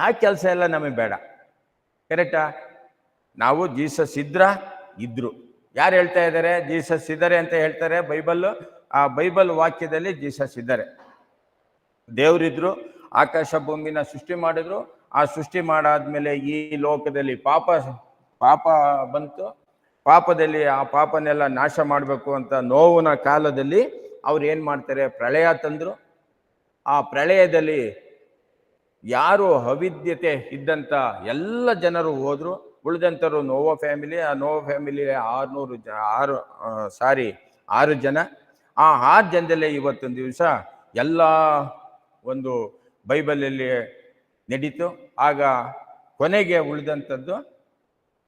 ಆ ಕೆಲಸ ಎಲ್ಲ ನಮಗೆ ಬೇಡ. ಕರೆಕ್ಟಾ? ನಾವು ಜೀಸಸ್ ಇದ್ರು. ಯಾರು ಹೇಳ್ತಾ ಇದ್ದಾರೆ ಜೀಸಸ್ ಇದ್ದಾರೆ ಅಂತ ಹೇಳ್ತಾರೆ? ಆ ಬೈಬಲ್ ವಾಕ್ಯದಲ್ಲಿ ಜೀಸಸ್ ಇದ್ದಾರೆ. ದೇವರಿದ್ರು, ಆಕಾಶ ಭೂಮಿನ ಸೃಷ್ಟಿ ಮಾಡಿದ್ರು. ಆ ಸೃಷ್ಟಿ ಮಾಡಾದ್ಮೇಲೆ ಈ ಲೋಕದಲ್ಲಿ ಪಾಪ ಬಂತು. ಪಾಪದಲ್ಲಿ ಆ ಪಾಪನೆಲ್ಲ ನಾಶ ಮಾಡಬೇಕು ಅಂತ ನೋವಿನ ಕಾಲದಲ್ಲಿ ಅವ್ರು ಏನು ಮಾಡ್ತಾರೆ? ಪ್ರಳಯ ತಂದ್ರು. ಆ ಪ್ರಳಯದಲ್ಲಿ ಯಾರು ಅವಿದ್ಯತೆ ಇದ್ದಂಥ ಎಲ್ಲ ಜನರು ಹೋದ್ರು. ಉಳಿದಂಥವ್ರು ನೋವಾ ಫ್ಯಾಮಿಲಿ. ಆ ನೋವಾ ಫ್ಯಾಮಿಲಿ 6 ಜನ. ಆ 6 ಜನದಲ್ಲೇ ಇವತ್ತೊಂದು ದಿವಸ ಎಲ್ಲ ಒಂದು ಬೈಬಲಲ್ಲಿ ನಡೀತು. ಆಗ ಕೊನೆಗೆ ಉಳಿದಂಥದ್ದು,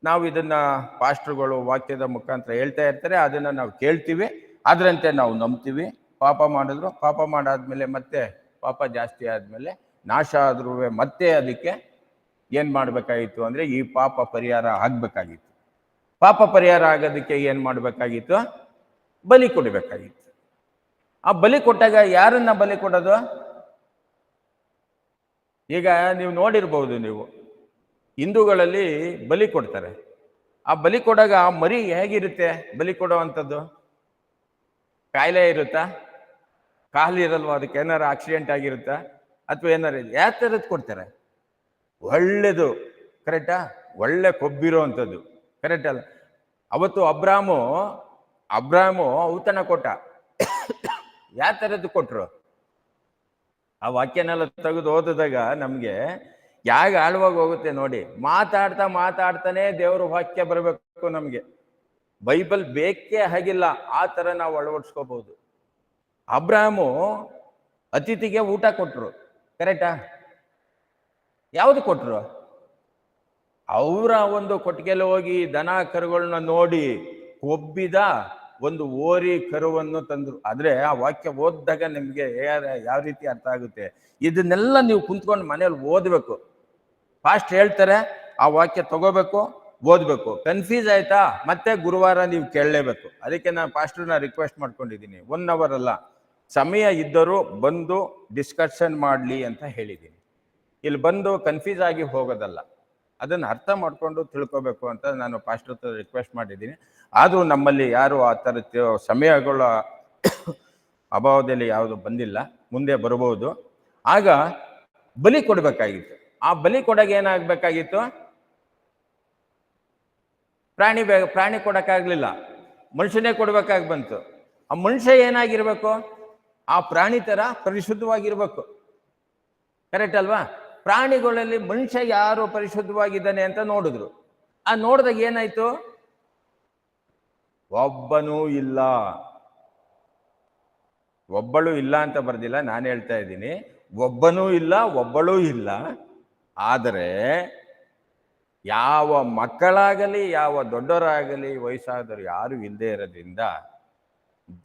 ನಾವು ಇದನ್ನು ಪಾಸ್ಟರ್ಗಳು ವಾಕ್ಯದ ಮುಖಾಂತರ ಹೇಳ್ತಾ ಇರ್ತಾರೆ, ಅದನ್ನು ನಾವು ಕೇಳ್ತೀವಿ, ಅದರಂತೆ ನಾವು ನಂಬ್ತೀವಿ. ಪಾಪ ಮಾಡಿದ್ರು, ಪಾಪ ಮಾಡಾದ್ಮೇಲೆ ಮತ್ತೆ ಪಾಪ ಜಾಸ್ತಿ ಆದಮೇಲೆ ನಾಶ ಆದ್ರೂ ಮತ್ತೆ ಅದಕ್ಕೆ ಏನು ಮಾಡಬೇಕಾಗಿತ್ತು ಅಂದರೆ ಈ ಪಾಪ ಪರಿಹಾರ ಆಗಬೇಕಾಗಿತ್ತು. ಪಾಪ ಪರಿಹಾರ ಆಗೋದಕ್ಕೆ ಏನು ಮಾಡಬೇಕಾಗಿತ್ತು? ಬಲಿ ಕೊಡಬೇಕಾಗಿತ್ತು. ಆ ಬಲಿ ಕೊಟ್ಟಾಗ ಯಾರನ್ನ ಬಲಿ ಕೊಡೋದು? ಈಗ ನೀವು ನೋಡಿರ್ಬೋದು, ನೀವು ಹಿಂದೂಗಳಲ್ಲಿ ಬಲಿ ಕೊಡ್ತಾರೆ. ಆ ಬಲಿ ಕೊಡಾಗ ಆ ಮರಿ ಹೇಗಿರುತ್ತೆ? ಬಲಿ ಕೊಡುವಂಥದ್ದು ಕಾಯಿಲೆ ಇರುತ್ತಾ? ಕಾಲಿರಲ್ವ? ಅದಕ್ಕೆ ಏನಾರು ಆಕ್ಸಿಡೆಂಟ್ ಆಗಿರುತ್ತಾ? ಅಥವಾ ಏನಾರು ಯಾವ ಥರದ್ದು ಕೊಡ್ತಾರೆ? ಒಳ್ಳೆದು. ಕರೆಕ್ಟಾ? ಒಳ್ಳೆ ಕೊಬ್ಬಿರೋ ಅಂಥದ್ದು. ಕರೆಕ್ಟ್ ಅಲ್ಲ? ಅವತ್ತು ಅಬ್ರಾಮು ಔತಣ ಕೊಟ್ಟ. ಯಾವ ಥರದ್ದು ಕೊಟ್ಟರು? ಆ ವಾಕ್ಯನೆಲ್ಲ ತೆಗೆದು ಓದಿದಾಗ ನಮಗೆ ಯಾಕೆ ಆಳವಾಗಿ ಹೋಗುತ್ತೆ ನೋಡಿ. ಮಾತಾಡ್ತಾನೆ ದೇವ್ರ ವಾಕ್ಯ ಬರಬೇಕು ನಮಗೆ. ಬೈಬಲ್ ಬೇಕೇ ಆಗಿಲ್ಲ, ಆ ಥರ ನಾವು ಅಳವಡಿಸ್ಕೋಬಹುದು. ಅಬ್ರಾಮು ಅತಿಥಿಗೆ ಊಟ ಕೊಟ್ಟರು. ಕರೆಕ್ಟಾ? ಯಾವುದು ಕೊಟ್ಟರು? ಅವರ ಒಂದು ಕೊಟ್ಟಿಗೆಯಲ್ಲಿ ಹೋಗಿ ದನ ಕರುಗಳನ್ನ ನೋಡಿ ಕೊಬ್ಬಿದ ಒಂದು ಓರಿ ಕರುವನ್ನು ತಂದ್ರು. ಆದ್ರೆ ಆ ವಾಕ್ಯ ಓದಿದಾಗ ನಿಮ್ಗೆ ಯಾವ ರೀತಿ ಅರ್ಥ ಆಗುತ್ತೆ? ಇದನ್ನೆಲ್ಲ ನೀವು ಕುಂತ್ಕೊಂಡು ಮನೇಲಿ ಓದ್ಬೇಕು. ಫಾಸ್ಟ್ ಹೇಳ್ತಾರೆ, ಆ ವಾಕ್ಯ ತಗೋಬೇಕು, ಓದ್ಬೇಕು. ಕನ್ಫ್ಯೂಸ್ ಆಯ್ತಾ? ಮತ್ತೆ ಗುರುವಾರ ನೀವು ಕೇಳಲೇಬೇಕು. ಅದಕ್ಕೆ ನಾನು ಪಾಸ್ಟರ್ನ ರಿಕ್ವೆಸ್ಟ್ ಮಾಡ್ಕೊಂಡಿದ್ದೀನಿ, 1 hour ಅಲ್ಲ, ಸಮಯ ಇದ್ದರೂ ಬಂದು ಡಿಸ್ಕಷನ್ ಮಾಡಲಿ ಅಂತ ಹೇಳಿದ್ದೀನಿ. ಇಲ್ಲಿ ಬಂದು ಕನ್ಫ್ಯೂಸ್ ಆಗಿ ಹೋಗೋದಲ್ಲ, ಅದನ್ನು ಅರ್ಥ ಮಾಡ್ಕೊಂಡು ತಿಳ್ಕೊಬೇಕು ಅಂತ ನಾನು ಪಾಸ್ಟರ್ ಹತ್ರ ರಿಕ್ವೆಸ್ಟ್ ಮಾಡಿದ್ದೀನಿ. ಆದರೂ ನಮ್ಮಲ್ಲಿ ಯಾರು ಆ ಥರ ಸಮಯಗಳ ಅಭಾವದಲ್ಲಿ ಯಾವುದು ಬಂದಿಲ್ಲ, ಮುಂದೆ ಬರ್ಬೋದು. ಆಗ ಬಲಿ ಕೊಡಬೇಕಾಗಿತ್ತು. ಆ ಬಲಿ ಕೊಡಾಗ ಏನಾಗಬೇಕಾಗಿತ್ತು? ಪ್ರಾಣಿ ಕೊಡೋಕ್ಕಾಗಲಿಲ್ಲ, ಮನುಷ್ಯನೇ ಕೊಡಬೇಕಾಗಿ ಬಂತು. ಆ ಮನುಷ್ಯ ಏನಾಗಿರ್ಬೇಕು? ಆ ಪ್ರಾಣಿ ಥರ ಪರಿಶುದ್ಧವಾಗಿರ್ಬೇಕು. ಕರೆಕ್ಟ್ ಅಲ್ವಾ? ಪ್ರಾಣಿಗಳಲ್ಲಿ ಮನುಷ್ಯ ಯಾರು ಪರಿಶುದ್ಧವಾಗಿದ್ದಾನೆ ಅಂತ ನೋಡಿದ್ರು. ಆ ನೋಡಿದಾಗ ಏನಾಯ್ತು? ಒಬ್ಬನೂ ಇಲ್ಲ. ಒಬ್ಬಳು ಇಲ್ಲ ಅಂತ ಬರ್ದಿಲ್ಲ, ನಾನು ಹೇಳ್ತಾ ಇದ್ದೀನಿ, ಒಬ್ಬನೂ ಇಲ್ಲ, ಒಬ್ಬಳೂ ಇಲ್ಲ. ಆದರೆ ಯಾವ ಮಕ್ಕಳಾಗಲಿ, ಯಾವ ದೊಡ್ಡವರಾಗಲಿ, ವಯಸ್ಸಾದವರು ಯಾರು ಇಲ್ಲದೆ ಇರೋದ್ರಿಂದ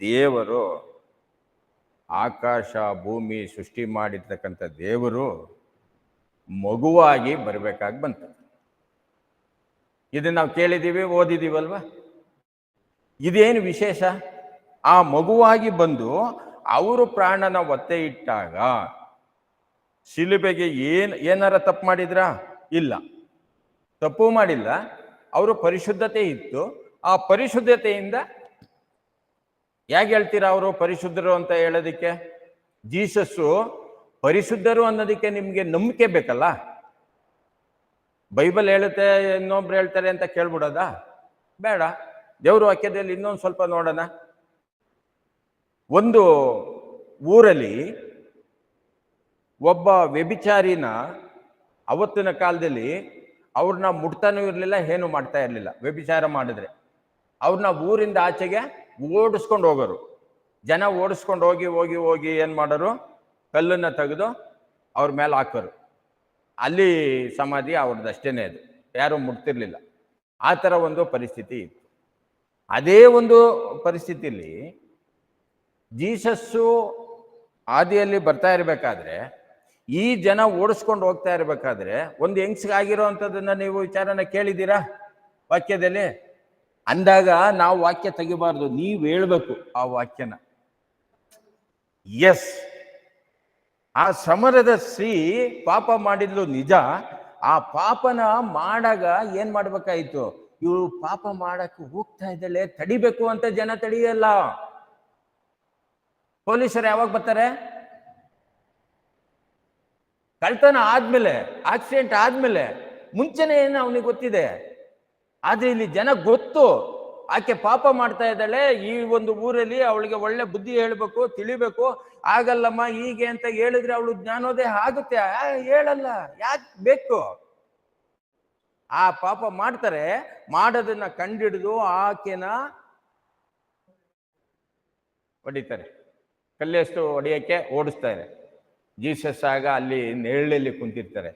ದೇವರು, ಆಕಾಶ ಭೂಮಿ ಸೃಷ್ಟಿ ಮಾಡಿರ್ತಕ್ಕಂಥ ದೇವರು ಮಗುವಾಗಿ ಬರಬೇಕಾಗಿ ಬಂತು. ಇದನ್ನು ನಾವು ಕೇಳಿದ್ದೀವಿ, ಓದಿದ್ದೀವಲ್ವ? ಇದೇನು ವಿಶೇಷ? ಆ ಮಗುವಾಗಿ ಬಂದು ಅವರು ಪ್ರಾಣನ ಒತ್ತೆ ಇಟ್ಟಾಗ ಶಿಲುಬೆಗೆ ಏನಾರ ತಪ್ಪು ಮಾಡಿದ್ರಾ? ಇಲ್ಲ, ತಪ್ಪು ಮಾಡಿಲ್ಲ. ಅವರು ಪರಿಶುದ್ಧತೆ ಇತ್ತು. ಆ ಪರಿಶುದ್ಧತೆಯಿಂದ ಹೇಗೆ ಹೇಳ್ತೀರಾ ಅವರು ಪರಿಶುದ್ಧರು ಅಂತ ಹೇಳೋದಕ್ಕೆ? ಜೀಸಸ್ಸು ಪರಿಶುದ್ಧರು ಅನ್ನೋದಕ್ಕೆ ನಿಮಗೆ ನಂಬಿಕೆ ಬೇಕಲ್ಲ. ಬೈಬಲ್ ಹೇಳುತ್ತೆ, ಇನ್ನೊಬ್ರು ಹೇಳ್ತಾರೆ ಅಂತ ಕೇಳ್ಬಿಡೋದಾ? ಬೇಡ. ದೇವ್ರ ವಾಕ್ಯದಲ್ಲಿ ಇನ್ನೊಂದು ಸ್ವಲ್ಪ ನೋಡೋಣ. ಒಂದು ಊರಲ್ಲಿ ಒಬ್ಬ ವ್ಯಭಿಚಾರಿನ ಅವತ್ತಿನ ಕಾಲದಲ್ಲಿ ಅವ್ರನ್ನ ಮುಟ್ತಾನೂ ಇರಲಿಲ್ಲ, ಏನು ಮಾಡ್ತಾ ಇರಲಿಲ್ಲ. ವ್ಯಭಿಚಾರ ಮಾಡಿದ್ರೆ ಅವ್ರನ್ನ ಊರಿಂದ ಆಚೆಗೆ ಓಡಿಸ್ಕೊಂಡು ಹೋಗೋರು. ಜನ ಓಡಿಸ್ಕೊಂಡು ಹೋಗಿ ಹೋಗಿ ಹೋಗಿ ಏನು ಮಾಡೋರು, ಕಲ್ಲನ್ನು ತೆಗೆದು ಅವ್ರ ಮೇಲೆ ಹಾಕೋರು. ಅಲ್ಲಿ ಸಮಾಧಿ ಅವ್ರದ್ದಷ್ಟೇನೆ, ಅದು ಯಾರೂ ಮುಟ್ತಿರ್ಲಿಲ್ಲ. ಆ ಥರ ಒಂದು ಪರಿಸ್ಥಿತಿ ಇತ್ತು. ಅದೇ ಒಂದು ಪರಿಸ್ಥಿತಿಯಲ್ಲಿ ಜೀಸಸ್ಸು ಆದಿಯಲ್ಲಿ ಬರ್ತಾ ಇರಬೇಕಾದ್ರೆ, ಈ ಜನ ಓಡಿಸ್ಕೊಂಡು ಹೋಗ್ತಾ ಇರಬೇಕಾದ್ರೆ ಒಂದು ಹೆಂಗ್ಸ್ಗಾಗಿರೋ ಅಂಥದ್ದನ್ನ ನೀವು ವಿಚಾರನ ಕೇಳಿದ್ದೀರಾ ವಾಕ್ಯದಲ್ಲಿ? ಅಂದಾಗ ನಾವು ವಾಕ್ಯ ತೆಗಿಬಾರ್ದು, ನೀವು ಹೇಳ್ಬೇಕು ಆ ವಾಕ್ಯನ. ಎಸ್, ಆ ಸಮರದ ಸ್ತ್ರೀ ಪಾಪ ಮಾಡಿದ್ಲು ನಿಜ. ಆ ಪಾಪನ ಮಾಡಾಗ ಏನ್ ಮಾಡ್ಬೇಕಾಯ್ತು? ಇವಳು ಪಾಪ ಮಾಡಕ್ಕೆ ಹೋಗ್ತಾ ಇದ್ದಾಳೆ, ತಡಿಬೇಕು ಅಂತ ಜನ ತಡಿಯಲ್ಲ. ಪೊಲೀಸರು ಯಾವಾಗ ಬರ್ತಾರೆ? ಕಳ್ತನ ಆದ್ಮೇಲೆ, ಆಕ್ಸಿಡೆಂಟ್ ಆದ್ಮೇಲೆ. ಮುಂಚೆನೆ ಏನು ಅವನಿಗೆ ಗೊತ್ತಿದೆ. ಆದ್ರೆ ಇಲ್ಲಿ ಜನ ಗೊತ್ತು ಆಕೆ ಪಾಪ ಮಾಡ್ತಾ ಇದ್ದಾಳೆ, ಈ ಒಂದು ಊರಲ್ಲಿ ಅವಳಿಗೆ ಒಳ್ಳೆ ಬುದ್ಧಿ ಹೇಳ್ಬೇಕು, ತಿಳಿಬೇಕು. ಆಗಲ್ಲಮ್ಮ ಹೀಗೆ ಅಂತ ಹೇಳಿದ್ರೆ ಅವಳು ಜ್ಞಾನೋದಯ ಆಗುತ್ತೆ. ಹೇಳಲ್ಲ, ಯಾಕೆ ಬೇಕು? ಆ ಪಾಪ ಮಾಡ್ತಾರೆ, ಮಾಡೋದನ್ನ ಕಂಡಿಡಿದು ಆಕೆನ ಹೊಡಿತಾರೆ, ಕಲ್ಲೆಷ್ಟು ಹೊಡೆಯಕ್ಕೆ ಓಡಿಸ್ತಾರೆ. ಜೀಸಸ್ ಆಗ ಅಲ್ಲಿ ನೆರಳಲ್ಲಿ ಕುಂತಿರ್ತಾರೆ.